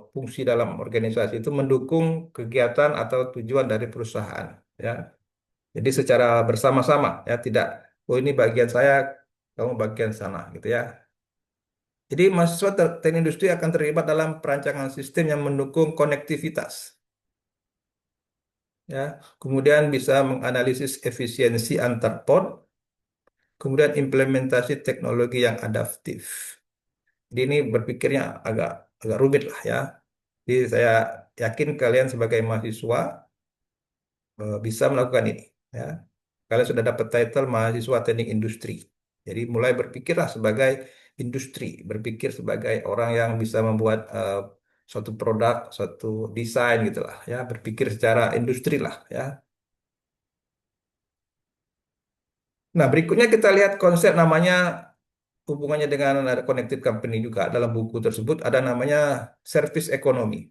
A: fungsi dalam organisasi itu mendukung kegiatan atau tujuan dari perusahaan ya. Jadi secara bersama-sama ya, tidak oh ini bagian saya, kamu bagian sana gitu ya. Jadi mahasiswa teknik industri akan terlibat dalam perancangan sistem yang mendukung konektivitas ya. Kemudian bisa menganalisis efisiensi antar pod, kemudian implementasi teknologi yang adaptif. Jadi ini berpikirnya agak agak rumit lah ya. Jadi saya yakin kalian sebagai mahasiswa bisa melakukan ini. Ya. Kalian sudah dapat title mahasiswa teknik industri. Jadi mulai berpikirlah sebagai industri, berpikir sebagai orang yang bisa membuat suatu produk, suatu desain gitulah, ya, berpikir secara industri lah, ya. Nah, berikutnya kita lihat konsep namanya hubungannya dengan ada connected company juga. Dalam buku tersebut ada namanya service ekonomi.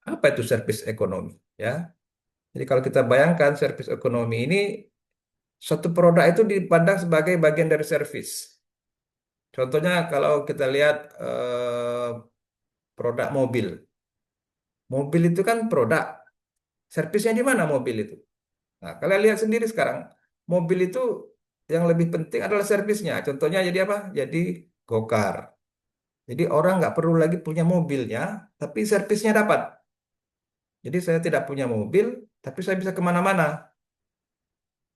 A: Apa itu service ekonomi? Ya, jadi kalau kita bayangkan service ekonomi ini suatu produk itu dipandang sebagai bagian dari service. Contohnya kalau kita lihat produk mobil. Mobil itu kan produk. Servisnya di mana mobil itu? Nah, kalian lihat sendiri sekarang. Mobil itu yang lebih penting adalah servisnya. Contohnya jadi apa? Jadi go-kart. Jadi orang nggak perlu lagi punya mobilnya, tapi servisnya dapat. Jadi saya tidak punya mobil, tapi saya bisa kemana-mana.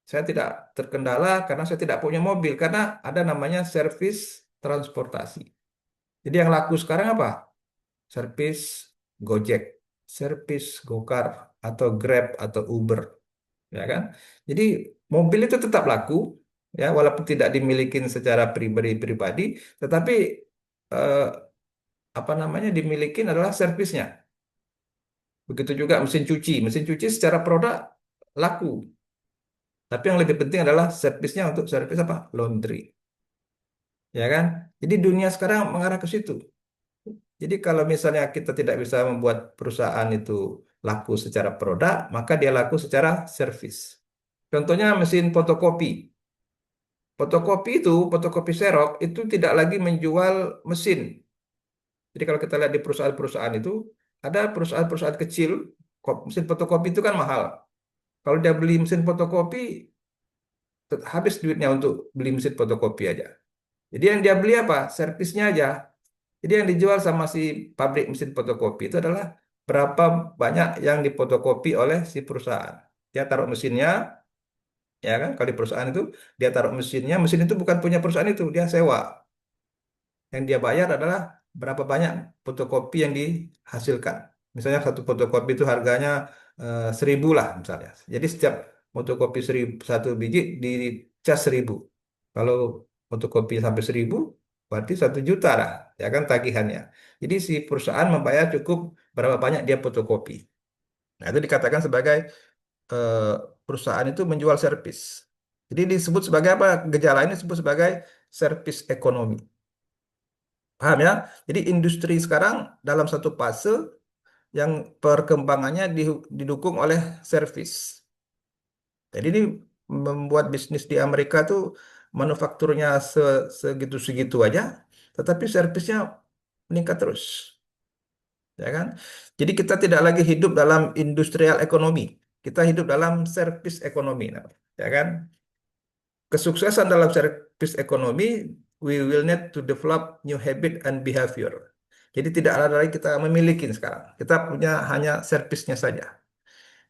A: Saya tidak terkendala karena saya tidak punya mobil, karena ada namanya servis transportasi. Jadi yang laku sekarang apa? Servis Gojek, servis Gokar, atau Grab atau Uber, ya kan? Jadi mobil itu tetap laku, ya, walaupun tidak dimiliki secara pribadi-pribadi, tetapi eh, apa namanya dimiliki adalah servisnya. Begitu juga mesin cuci secara produk laku, tapi yang lebih penting adalah servisnya untuk servis apa? Laundry, ya kan? Jadi dunia sekarang mengarah ke situ. Jadi kalau misalnya kita tidak bisa membuat perusahaan itu laku secara produk, maka dia laku secara service. Contohnya mesin fotokopi. Fotokopi serok itu tidak lagi menjual mesin. Jadi kalau kita lihat di perusahaan-perusahaan itu, ada perusahaan-perusahaan kecil, mesin fotokopi itu kan mahal. Kalau dia beli mesin fotokopi, habis duitnya untuk beli mesin fotokopi aja. Jadi yang dia beli apa? Servisnya aja. Jadi yang dijual sama si pabrik mesin fotokopi itu adalah berapa banyak yang difotokopi oleh si perusahaan. Dia taruh mesinnya, ya kan? Kalau di perusahaan itu dia taruh mesinnya, mesin itu bukan punya perusahaan itu, dia sewa. Yang dia bayar adalah berapa banyak fotokopi yang dihasilkan. Misalnya satu fotokopi itu harganya 1.000 lah misalnya. Jadi setiap fotokopi 1.000, satu biji dicas 1.000. Kalau fotokopi sampai 1.000, berarti 1 juta lah, ya kan tagihannya. Jadi si perusahaan membayar cukup berapa banyak dia fotokopi. Nah, itu dikatakan sebagai eh, perusahaan itu menjual servis. Jadi disebut sebagai apa? Gejala ini disebut sebagai servis ekonomi. Paham ya? Jadi industri sekarang dalam satu fase yang perkembangannya didukung oleh servis. Jadi ini membuat bisnis di Amerika tuh manufakturnya segitu-segitu aja, tetapi servisnya meningkat terus, ya kan? Jadi kita tidak lagi hidup dalam industrial ekonomi, kita hidup dalam servis ekonomi, ya kan? Kesuksesan dalam servis ekonomi, we will need to develop new habit and behavior. Jadi tidak ada lagi kita memiliki sekarang. Kita punya hanya servisnya saja.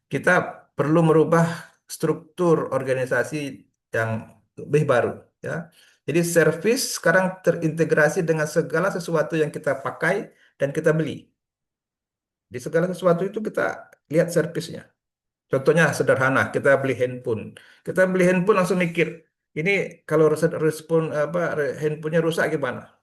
A: Kita perlu merubah struktur organisasi yang lebih baru, ya. Jadi servis sekarang terintegrasi dengan segala sesuatu yang kita pakai dan kita beli. Di segala sesuatu itu kita lihat servisnya. Contohnya sederhana, kita beli handphone. Kita beli handphone langsung mikir, ini kalau respon apa handphonenya rusak gimana?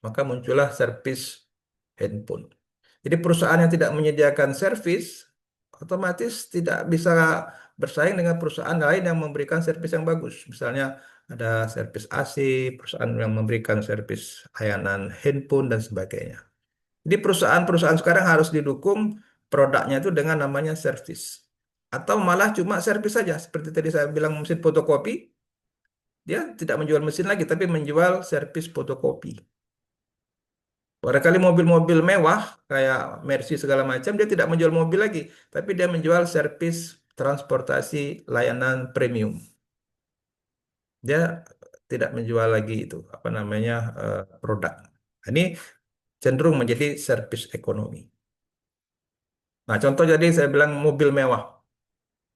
A: Maka muncullah servis handphone. Jadi perusahaan yang tidak menyediakan servis otomatis tidak bisa bersaing dengan perusahaan lain yang memberikan servis yang bagus. Misalnya ada servis AC, perusahaan yang memberikan servis layanan handphone dan sebagainya. Jadi perusahaan-perusahaan sekarang harus didukung produknya itu dengan namanya servis. Atau malah cuma servis saja. Seperti tadi saya bilang mesin fotokopi, dia tidak menjual mesin lagi, tapi menjual servis fotokopi. Barangkali mobil-mobil mewah kayak Mercy segala macam dia tidak menjual mobil lagi, tapi dia menjual servis transportasi layanan premium. Dia tidak menjual lagi itu apa namanya produk. Ini cenderung menjadi servis ekonomi. Nah, contoh jadi saya bilang mobil mewah,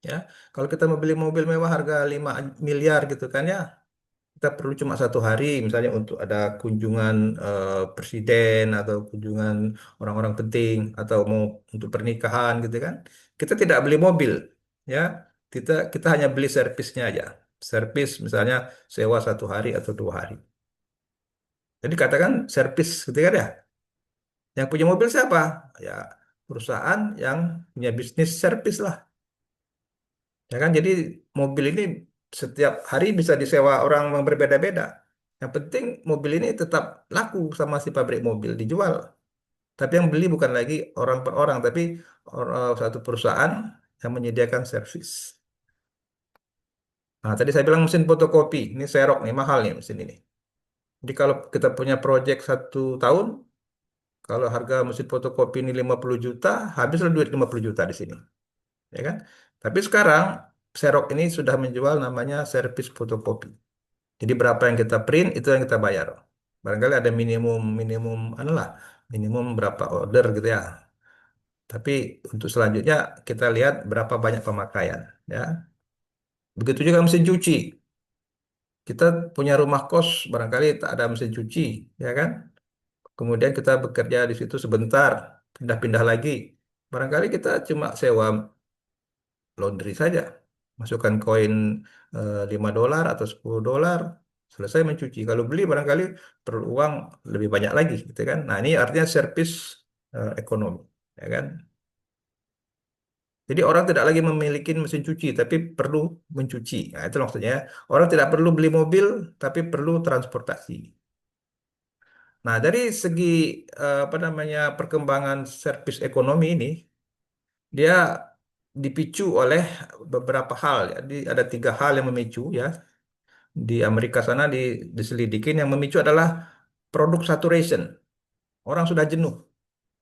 A: ya. Kalau kita membeli mobil mewah harga 5 miliar gitu kan ya, kita perlu cuma 1 hari, misalnya untuk ada kunjungan presiden atau kunjungan orang-orang penting atau mau untuk pernikahan gitu kan. Kita tidak beli mobil, ya. Kita hanya beli servisnya aja. Servis misalnya sewa 1 hari atau 2 hari. Jadi katakan servis gitu kan ya. Yang punya mobil siapa? Ya perusahaan yang punya bisnis servis lah. Ya kan, jadi mobil ini setiap hari bisa disewa orang yang berbeda-beda. Yang penting mobil ini tetap laku sama si pabrik mobil, dijual. Tapi yang beli bukan lagi orang per orang, tapi satu perusahaan yang menyediakan servis. Nah, tadi saya bilang mesin fotokopi, ini Xerox nih, mahal nih mesin ini. Jadi kalau kita punya project 1 tahun, kalau harga mesin fotokopi ini 50 juta, habislah duit 50 juta di sini. Ya kan? Tapi sekarang Xerox ini sudah menjual namanya servis fotokopi. Jadi berapa yang kita print itu yang kita bayar. Barangkali ada minimum minimum anu lah, minimum berapa order gitu ya. Tapi untuk selanjutnya kita lihat berapa banyak pemakaian, ya. Begitu juga mesin cuci. Kita punya rumah kos, barangkali tak ada mesin cuci, ya kan? Kemudian kita bekerja di situ sebentar, pindah-pindah lagi. Barangkali kita cuma sewa laundry saja. Masukkan koin $5 atau $10, selesai mencuci. Kalau beli barangkali perlu uang lebih banyak lagi, gitu kan? Nah, ini artinya servis ekonomi, ya kan? Jadi orang tidak lagi memiliki mesin cuci, tapi perlu mencuci. Nah, itu maksudnya. Orang tidak perlu beli mobil, tapi perlu transportasi. Nah, dari segi apa namanya perkembangan servis ekonomi ini, dia dipicu oleh beberapa hal. Jadi ada 3 hal yang memicu, ya. Di Amerika sana diselidikin, yang memicu adalah produk saturation. Orang sudah jenuh.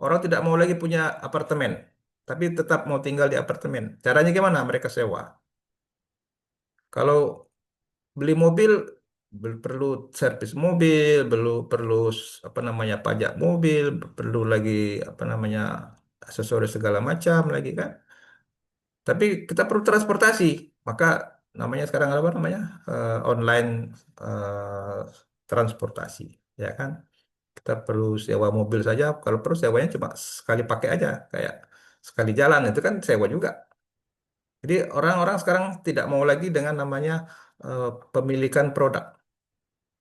A: Orang tidak mau lagi punya apartemen, tapi tetap mau tinggal di apartemen. Caranya gimana? Mereka sewa. Kalau beli mobil, perlu servis mobil, perlu apa namanya pajak mobil, perlu lagi apa namanya aksesoris segala macam lagi kan. Tapi kita perlu transportasi, maka namanya sekarang apa namanya online eh, transportasi, ya kan. Kita perlu sewa mobil saja, kalau perlu sewanya cuma sekali pakai aja, kayak sekali jalan itu kan sewa juga. Jadi orang-orang sekarang tidak mau lagi dengan namanya pemilikan produk,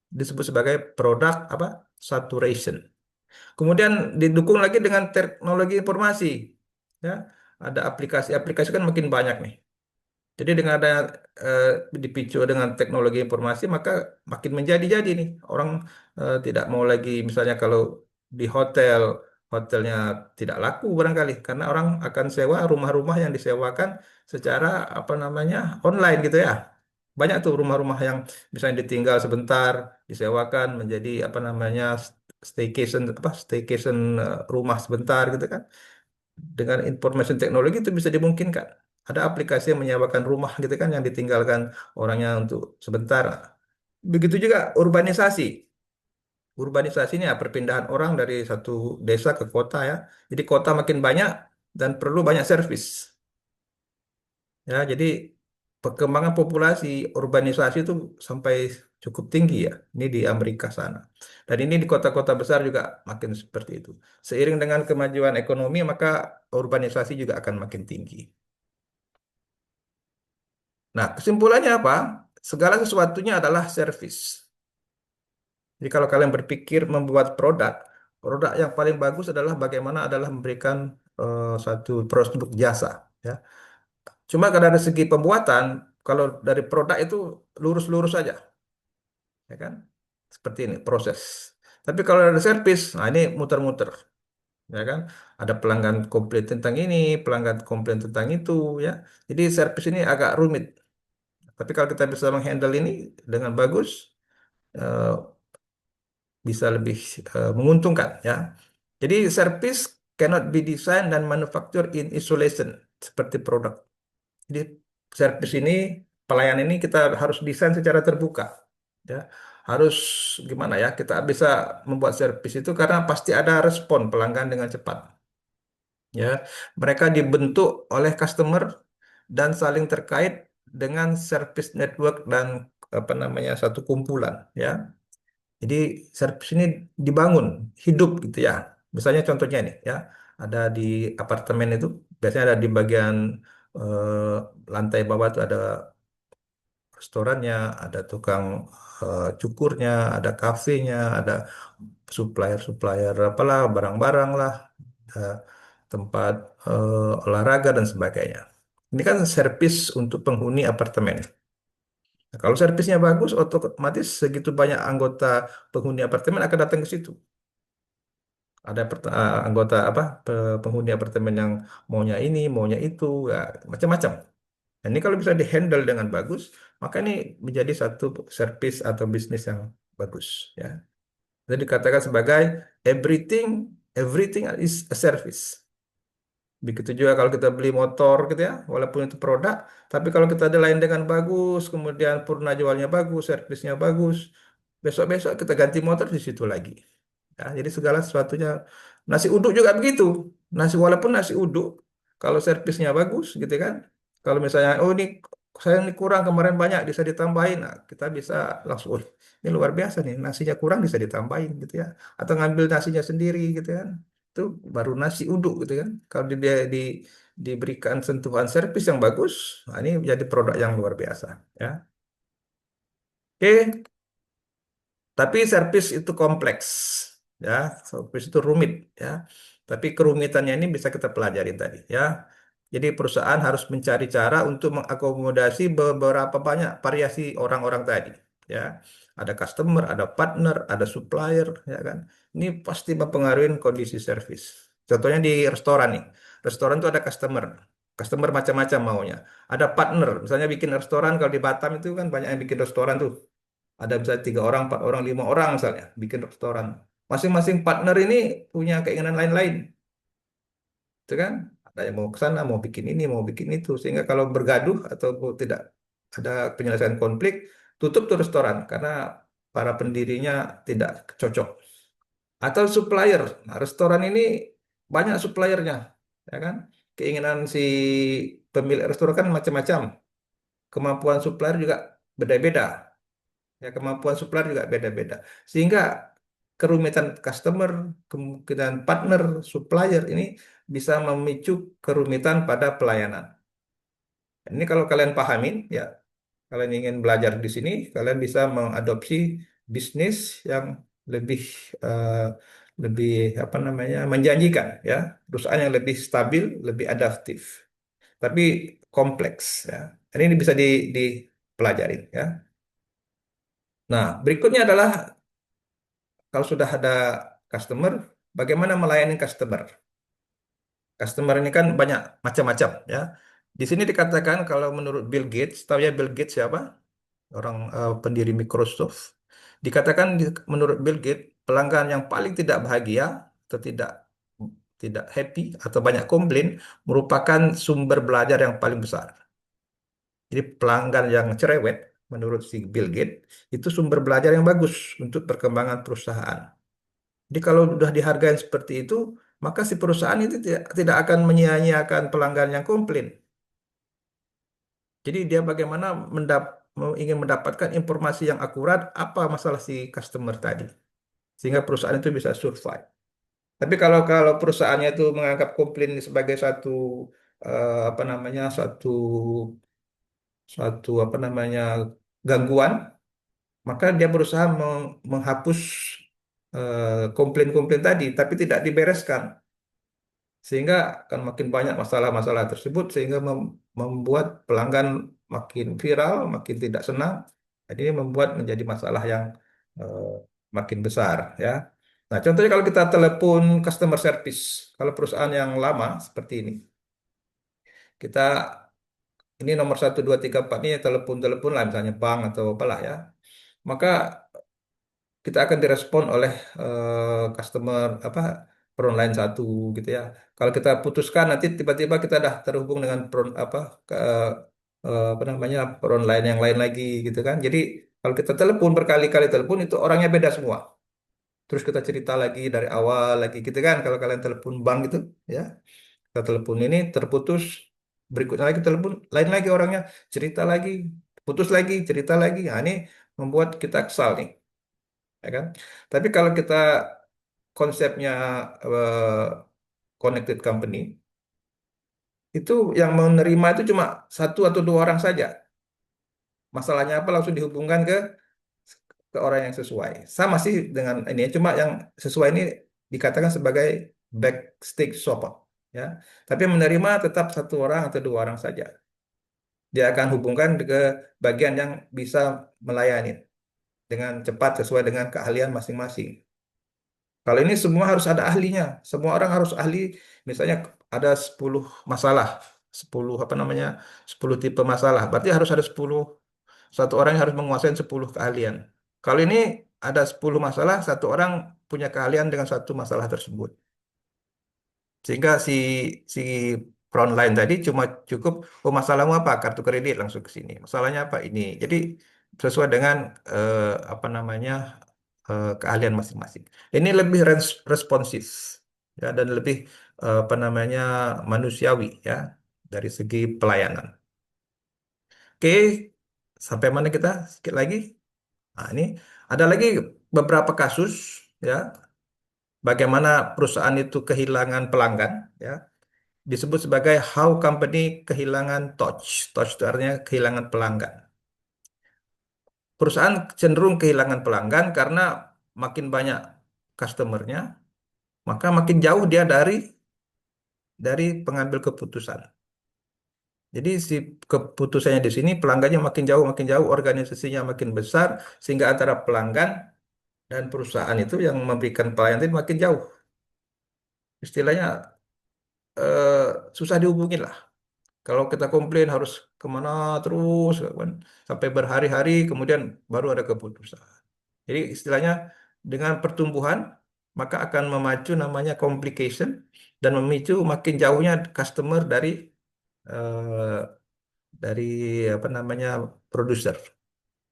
A: disebut sebagai produk apa saturation. Kemudian didukung lagi dengan teknologi informasi, ya. Ada aplikasi-aplikasi kan makin banyak nih. Jadi dengan ada eh, dipicu dengan teknologi informasi, maka makin menjadi-jadi nih. Orang tidak mau lagi misalnya kalau di hotelnya tidak laku barangkali karena orang akan sewa rumah-rumah yang disewakan secara apa namanya online gitu ya. Banyak tuh rumah-rumah yang misalnya ditinggal sebentar, disewakan menjadi apa namanya staycation rumah sebentar gitu kan. Dengan informasi teknologi itu bisa dimungkinkan. Ada aplikasi yang menyewakan rumah gitu kan yang ditinggalkan orangnya untuk sebentar. Begitu juga urbanisasi. Urbanisasi ini ya perpindahan orang dari satu desa ke kota, ya. Jadi kota makin banyak dan perlu banyak servis. Ya, jadi perkembangan populasi urbanisasi itu sampai cukup tinggi, ya. Ini di Amerika sana. Dan ini di kota-kota besar juga makin seperti itu. Seiring dengan kemajuan ekonomi, maka urbanisasi juga akan makin tinggi. Nah, kesimpulannya apa? Segala sesuatunya adalah servis. Jadi kalau kalian berpikir membuat produk, produk yang paling bagus adalah bagaimana adalah memberikan satu produk jasa, ya. Cuma kalau dari segi pembuatan, kalau dari produk itu lurus-lurus saja, ya kan? Seperti ini proses. Tapi kalau ada servis, nah ini muter-muter, ya kan? Ada pelanggan komplain tentang ini, pelanggan komplain tentang itu, ya. Jadi servis ini agak rumit. Tapi kalau kita bisa menghandle ini dengan bagus, eh, bisa lebih menguntungkan, ya. Jadi service cannot be designed dan manufactured in isolation seperti produk. Jadi service ini, pelayanan ini kita harus desain secara terbuka, ya. Harus gimana ya? Kita bisa membuat service itu karena pasti ada respon pelanggan dengan cepat, ya. Mereka dibentuk oleh customer dan saling terkait dengan service network dan apa namanya satu kumpulan ya. Jadi servis ini dibangun hidup gitu ya. Misalnya contohnya nih ya, ada di apartemen itu biasanya ada di bagian lantai bawah itu ada restorannya, ada tukang cukurnya, ada kafenya, ada supplier-supplier apalah barang-barang lah, ada tempat olahraga dan sebagainya. Ini kan servis untuk penghuni apartemen. Nah, kalau servisnya bagus, otomatis segitu banyak anggota penghuni apartemen akan datang ke situ. Ada anggota apa penghuni apartemen yang maunya ini, maunya itu, ya, macam-macam. Dan ini kalau bisa dihandle dengan bagus, maka ini menjadi satu service atau bisnis yang bagus, ya. Jadi dikatakan sebagai everything, everything is a service. Begitu juga kalau kita beli motor gitu ya, walaupun itu produk, tapi kalau kita ada lain dengan bagus, kemudian purna jualnya bagus, servisnya bagus, besok-besok kita ganti motor di situ lagi. Ya, jadi segala sesuatunya. Nasi uduk juga begitu. Walaupun nasi uduk, kalau servisnya bagus gitu kan. Kalau misalnya, oh ini saya ini kurang kemarin banyak bisa ditambahin, nah, kita bisa langsung, "Oh, ini luar biasa nih nasinya kurang bisa ditambahin gitu ya. Atau ngambil nasinya sendiri gitu kan. Itu baru nasi uduk gitu kan. Kalau diberikan sentuhan servis yang bagus, nah ini menjadi produk yang luar biasa ya. Oke, tapi servis itu kompleks, ya. Servis itu rumit, ya. Tapi kerumitannya ini bisa kita pelajari tadi, ya. Jadi perusahaan harus mencari cara untuk mengakomodasi beberapa banyak variasi orang-orang tadi, ya. Ada customer, ada partner, ada supplier, ya kan. Ini pasti mempengaruhi kondisi servis. Contohnya di restoran nih. Restoran itu ada customer. Customer macam-macam maunya. Ada partner, misalnya bikin restoran kalau di Batam itu kan banyak yang bikin restoran tuh. Ada misalnya 3 orang, 4 orang, 5 orang misalnya bikin restoran. Masing-masing partner ini punya keinginan lain-lain, itu kan? Ada yang mau ke sana, mau bikin ini, mau bikin itu. Sehingga kalau bergaduh atau tidak ada penyelesaian konflik, tutup tuh restoran karena para pendirinya tidak cocok. Atau supplier. Nah, restoran ini banyak suppliernya, ya kan? Keinginan si pemilik restoran kan macam-macam. Kemampuan supplier juga beda-beda. Ya, kemampuan supplier juga beda-beda. Sehingga kerumitan customer, kemungkinan partner, supplier ini bisa memicu kerumitan pada pelayanan. Ini kalau kalian pahamin, ya, kalian ingin belajar di sini, kalian bisa mengadopsi bisnis yang lebih eh, lebih apa namanya menjanjikan, ya, perusahaan yang lebih stabil, lebih adaptif, tapi kompleks, ya. Ini bisa dipelajarin, ya. Nah, berikutnya adalah kalau sudah ada customer, bagaimana melayani customer? Customer ini kan banyak macam-macam ya. Di sini dikatakan kalau menurut Bill Gates, tahu ya Bill Gates siapa? Orang pendiri Microsoft. Dikatakan menurut Bill Gates, pelanggan yang paling tidak bahagia atau tidak tidak happy atau banyak komplain merupakan sumber belajar yang paling besar. Jadi pelanggan yang cerewet menurut si Bill Gates itu sumber belajar yang bagus untuk perkembangan perusahaan. Jadi kalau sudah dihargai seperti itu, maka si perusahaan itu tidak akan menyia-nyiakan pelanggan yang komplain. Jadi dia bagaimana ingin mendapatkan informasi yang akurat apa masalah si customer tadi, sehingga perusahaan itu bisa survive. Tapi kalau kalau perusahaannya itu menganggap komplain sebagai satu apa namanya satu apa namanya gangguan, maka dia berusaha menghapus komplain-komplain tadi, tapi tidak dibereskan. Sehingga akan makin banyak masalah-masalah tersebut sehingga membuat pelanggan makin viral, makin tidak senang. Jadi ini membuat menjadi masalah yang eh, makin besar ya. Nah, contohnya kalau kita telepon customer service, kalau perusahaan yang lama seperti ini, kita ini nomor 1, 2, 3, 4 ini telepon-telepon lah misalnya bank atau apalah ya. Maka kita akan direspon oleh customer apa front line satu gitu ya. Kalau kita putuskan nanti tiba-tiba kita dah terhubung dengan apa namanya front line yang lain lagi gitu kan. Jadi kalau kita telepon berkali-kali telepon itu orangnya beda semua. Terus kita cerita lagi dari awal lagi gitu kan. Kalau kalian telepon bank gitu ya, kita telepon ini terputus, berikutnya lagi telepon lain lagi orangnya cerita lagi. putus lagi, cerita lagi. Nah, ini membuat kita kesal nih, ya kan? Tapi kalau kita konsepnya connected company, itu yang menerima itu cuma satu atau dua orang saja. Masalahnya apa langsung dihubungkan ke orang yang sesuai. Sama sih dengan ini, cuma yang sesuai ini dikatakan sebagai backstage support, ya. Tapi yang menerima tetap satu orang atau dua orang saja. Dia akan hubungkan ke bagian yang bisa melayani dengan cepat sesuai dengan keahlian masing-masing. Kalau ini semua harus ada ahlinya. Semua orang harus ahli. Misalnya ada 10 masalah, 10 apa namanya? 10 tipe masalah. Berarti harus ada 10 satu orang yang harus menguasai 10 keahlian. Kalau ini ada 10 masalah, satu orang punya keahlian dengan satu masalah tersebut. Sehingga si frontline tadi cuma cukup, oh masalahmu apa? Kartu kredit langsung ke sini. Masalahnya apa? Ini. Jadi sesuai dengan apa namanya keahlian masing-masing. Ini lebih responsif ya dan lebih apa namanya manusiawi ya dari segi pelayanan. Oke, sampai mana kita? Sedikit lagi. Nah, ini ada lagi beberapa kasus ya bagaimana perusahaan itu kehilangan pelanggan ya disebut sebagai how company kehilangan touch. Touch itu artinya kehilangan pelanggan. Perusahaan cenderung kehilangan pelanggan karena makin banyak customernya, maka makin jauh dia dari pengambil keputusan. Jadi si keputusannya di sini pelanggannya makin jauh, organisasinya makin besar, sehingga antara pelanggan dan perusahaan itu yang memberikan pelayanan itu makin jauh. Istilahnya eh, susah dihubungin lah. Kalau kita komplain harus kemana terus, kan? Sampai berhari-hari kemudian baru ada keputusan. Jadi istilahnya dengan pertumbuhan maka akan memacu namanya complication dan memicu makin jauhnya customer eh, dari apa namanya produser.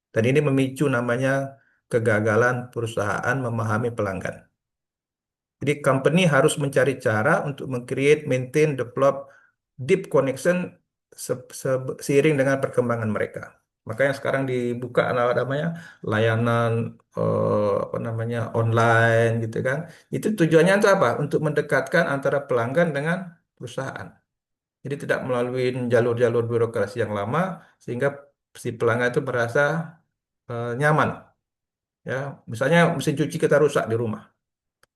A: Dan ini memicu namanya kegagalan perusahaan memahami pelanggan. Jadi company harus mencari cara untuk meng-create, maintain, develop deep connection seiring dengan perkembangan mereka. Makanya sekarang dibuka namanya layanan apa namanya online gitu kan. Itu tujuannya itu apa? Untuk mendekatkan antara pelanggan dengan perusahaan. Jadi tidak melalui jalur-jalur birokrasi yang lama sehingga si pelanggan itu merasa nyaman. Ya, misalnya mesin cuci kita rusak di rumah,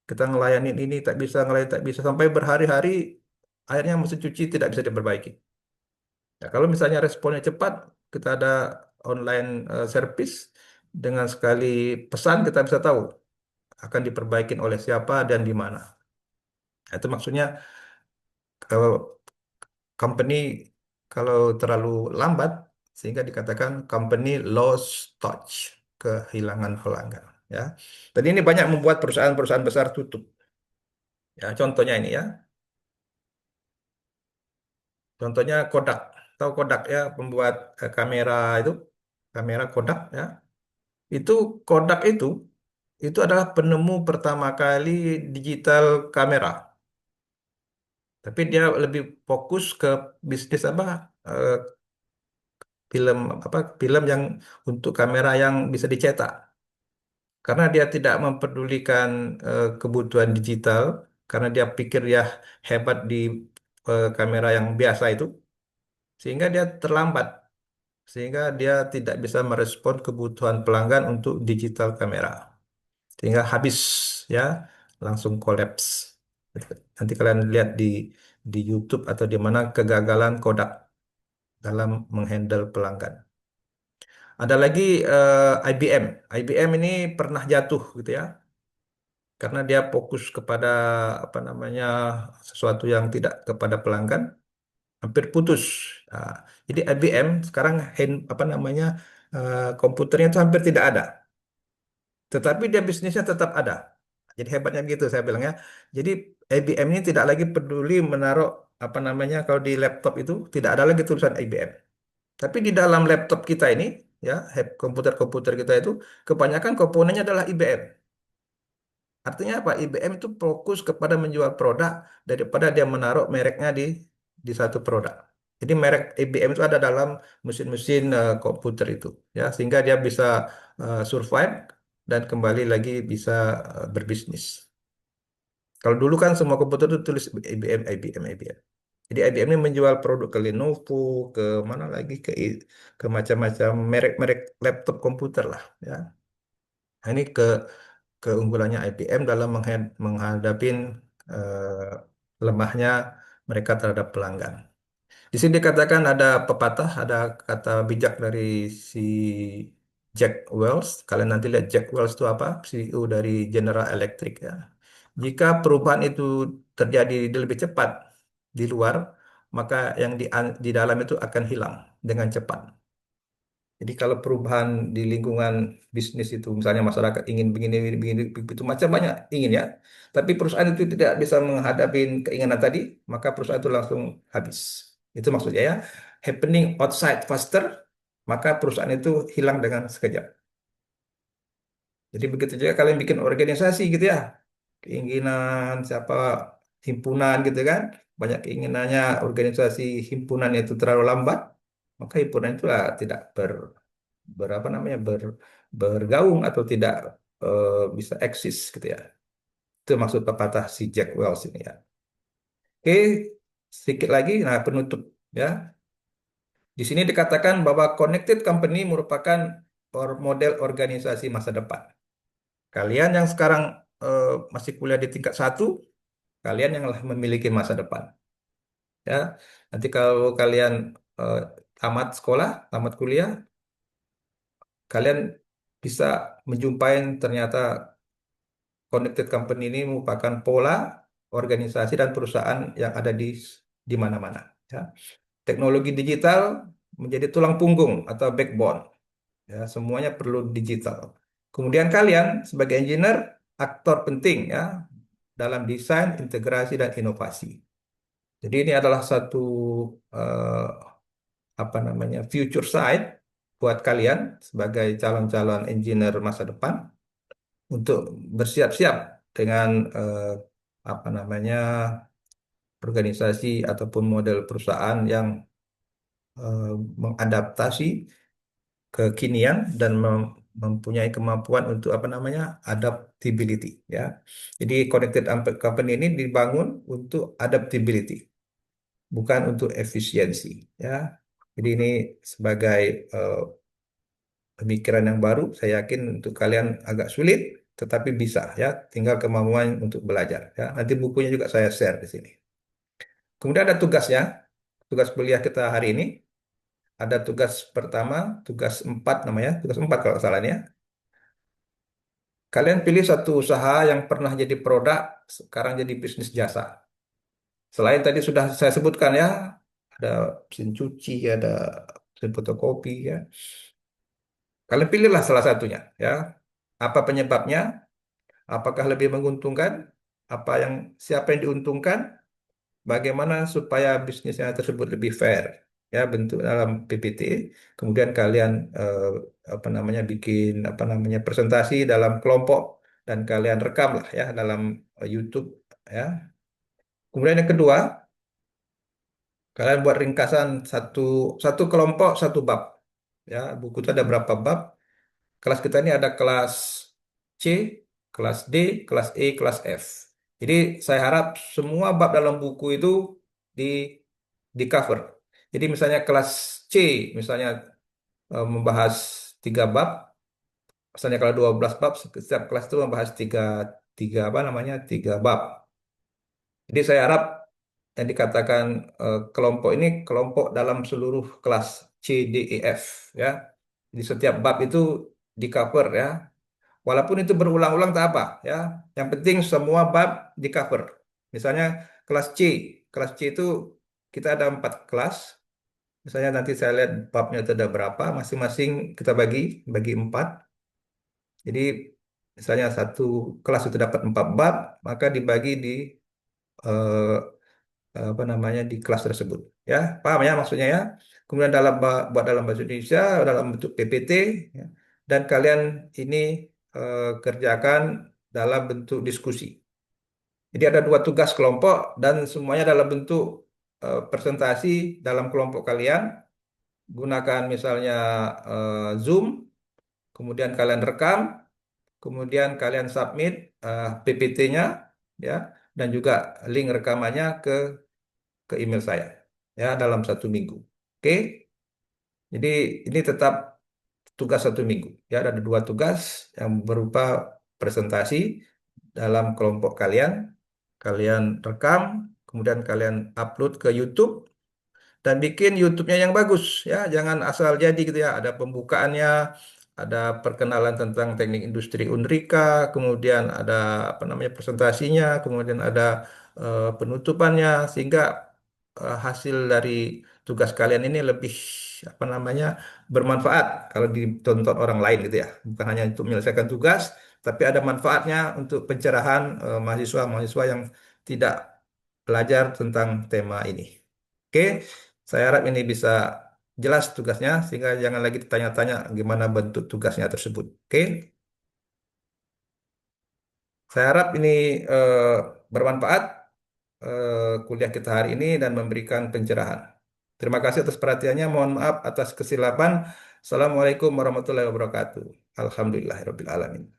A: kita ngelayanin ini tak bisa, ngelayan tak bisa sampai berhari-hari, akhirnya mesin cuci tidak bisa diperbaiki. Ya, kalau misalnya responnya cepat, kita ada online service dengan sekali pesan kita bisa tahu akan diperbaikin oleh siapa dan di mana. Nah, itu maksudnya kalau company kalau terlalu lambat sehingga dikatakan company lost touch, kehilangan pelanggan. Ya, tadi ini banyak membuat perusahaan-perusahaan besar tutup. Ya, contohnya ini ya. Contohnya Kodak. Tahu Kodak ya, pembuat kamera itu, kamera Kodak ya. Itu Kodak itu adalah penemu pertama kali digital kamera. Tapi dia lebih fokus ke bisnis apa? eh, Film apa? Film yang untuk kamera yang bisa dicetak. Karena dia tidak mempedulikan kebutuhan digital, karena dia pikir ya hebat di kamera yang biasa itu, sehingga dia terlambat sehingga dia tidak bisa merespon kebutuhan pelanggan untuk digital kamera sehingga habis ya langsung kolaps. Nanti kalian lihat di YouTube atau di mana kegagalan Kodak dalam menghandle pelanggan. Ada lagi IBM. IBM ini pernah jatuh gitu ya karena dia fokus kepada apa namanya sesuatu yang tidak kepada pelanggan, hampir putus. Nah, jadi IBM sekarang apa namanya komputernya itu hampir tidak ada, tetapi dia bisnisnya tetap ada. Jadi hebatnya gitu saya bilang ya. Jadi IBM ini tidak lagi peduli menaruh apa namanya kalau di laptop itu tidak ada lagi tulisan IBM. Tapi di dalam laptop kita ini ya komputer-komputer kita itu kebanyakan komponennya adalah IBM. Artinya apa? IBM itu fokus kepada menjual produk daripada dia menaruh mereknya di satu produk. Jadi merek IBM itu ada dalam mesin-mesin komputer itu, ya, sehingga dia bisa survive dan kembali lagi bisa berbisnis. Kalau dulu kan semua komputer itu tulis IBM, IBM, IBM. Jadi IBM ini menjual produk ke Lenovo, ke mana lagi, ke macam-macam merek-merek laptop komputer lah, ya. Nah, ini keunggulannya IBM dalam menghadapi eh, lemahnya mereka terhadap pelanggan. Di sini dikatakan ada pepatah, ada kata bijak dari si Jack Welch. Kalian nanti lihat Jack Welch itu apa? CEO dari General Electric, ya. Jika perubahan itu terjadi lebih cepat di luar, maka yang di dalam itu akan hilang dengan cepat. Jadi kalau perubahan di lingkungan bisnis itu, misalnya masyarakat ingin begini, begini, begini, begitu macam banyak ingin, ya. Tapi perusahaan itu tidak bisa menghadapi keinginan tadi, maka perusahaan itu langsung habis. Itu maksudnya, ya. Happening outside faster, maka perusahaan itu hilang dengan sekejap. Jadi begitu juga kalian bikin organisasi gitu, ya. Keinginan siapa, himpunan gitu kan. Banyak keinginannya, organisasi himpunan itu terlalu lambat, maka himpunan itu tidak berapa namanya bergaung atau tidak bisa eksis gitu, ya. Itu maksud pepatah si Jack Welch ini, ya. Oke, sedikit lagi, nah, penutup, ya. Di sini dikatakan bahwa connected company merupakan model organisasi masa depan. Kalian yang sekarang masih kuliah di tingkat satu, kalian yang memiliki masa depan, ya. Nanti kalau kalian eh, tamat sekolah, tamat kuliah, kalian bisa menjumpai ternyata connected company ini merupakan pola organisasi dan perusahaan yang ada di mana-mana, ya. Teknologi digital menjadi tulang punggung atau backbone, ya. Semuanya perlu digital. Kemudian kalian sebagai engineer aktor penting, ya, dalam desain, integrasi dan inovasi. Jadi ini adalah satu eh, apa namanya future sight buat kalian sebagai calon-calon engineer masa depan untuk bersiap-siap dengan apa namanya organisasi ataupun model perusahaan yang mengadaptasi kekinian dan mempunyai kemampuan untuk apa namanya adaptability, ya. Jadi connected company ini dibangun untuk adaptability, bukan untuk efisiensi, ya. Jadi ini sebagai eh, pemikiran yang baru, saya yakin untuk kalian agak sulit, tetapi bisa, ya. Tinggal kemampuan untuk belajar, ya. Nanti bukunya juga saya share di sini. Kemudian ada tugasnya, tugas kuliah kita hari ini. Ada tugas pertama, tugas 4 namanya, tugas 4 kalau nggak salah ini, ya. Kalian pilih satu usaha yang pernah jadi produk, sekarang jadi bisnis jasa. Selain tadi sudah saya sebutkan, ya, ada mesin cuci, ada mesin fotokopi, ya. Kalian pilihlah salah satunya, ya. Apa penyebabnya? Apakah lebih menguntungkan? Siapa yang diuntungkan? Bagaimana supaya bisnisnya tersebut lebih fair, ya, bentuk dalam PPT. Kemudian kalian apa namanya bikin apa namanya presentasi dalam kelompok dan kalian rekam lah, ya, dalam YouTube, ya. Kemudian yang kedua, kalian buat ringkasan satu satu kelompok satu bab, ya. Buku itu ada berapa bab? Kelas kita ini ada kelas C, kelas D, kelas E, kelas F. Jadi saya harap semua bab dalam buku itu di cover. Jadi misalnya kelas C, misalnya membahas 3 bab, misalnya kalau 12 bab, setiap kelas itu membahas tiga, tiga apa namanya, 3 bab. Jadi saya harap yang dikatakan kelompok ini kelompok dalam seluruh kelas C, D, E, F, ya. Di setiap bab itu di cover, ya. Walaupun itu berulang-ulang tak apa, ya. Yang penting semua bab di cover. Misalnya kelas C, kelas C itu kita ada 4 kelas. Misalnya nanti saya lihat babnya itu ada berapa, masing-masing kita bagi bagi 4. Jadi misalnya satu kelas itu dapat 4 bab, maka dibagi di eh, apa namanya di kelas tersebut. Ya, paham, ya, maksudnya, ya. Kemudian buat dalam bahasa Indonesia dalam bentuk PPT, ya. Dan kalian ini kerjakan dalam bentuk diskusi. Jadi ada 2 tugas kelompok dan semuanya dalam bentuk presentasi dalam kelompok kalian, gunakan misalnya Zoom, kemudian kalian rekam, kemudian kalian submit PPT-nya, ya, dan juga link rekamannya ke email saya, ya, dalam 1 minggu. Oke, jadi ini tetap tugas 1 minggu. Ya, ada 2 tugas yang berupa presentasi dalam kelompok kalian. Kalian rekam, kemudian kalian upload ke YouTube dan bikin YouTube-nya yang bagus, ya. Jangan asal jadi gitu ya. Ada pembukaannya, ada perkenalan tentang teknik industri Unrika, kemudian ada apa namanya presentasinya, kemudian ada penutupannya, sehingga hasil dari tugas kalian ini lebih apa namanya bermanfaat kalau ditonton orang lain gitu ya. Bukan hanya untuk menyelesaikan tugas, tapi ada manfaatnya untuk pencerahan mahasiswa-mahasiswa yang tidak belajar tentang tema ini. Oke, saya harap ini bisa jelas tugasnya sehingga jangan lagi ditanya-tanya gimana bentuk tugasnya tersebut. Oke, saya harap ini eh, bermanfaat kuliah kita hari ini dan memberikan pencerahan. Terima kasih atas perhatiannya. Mohon maaf atas kesilapan. Assalamualaikum warahmatullahi wabarakatuh. Alhamdulillahirabbil alamin.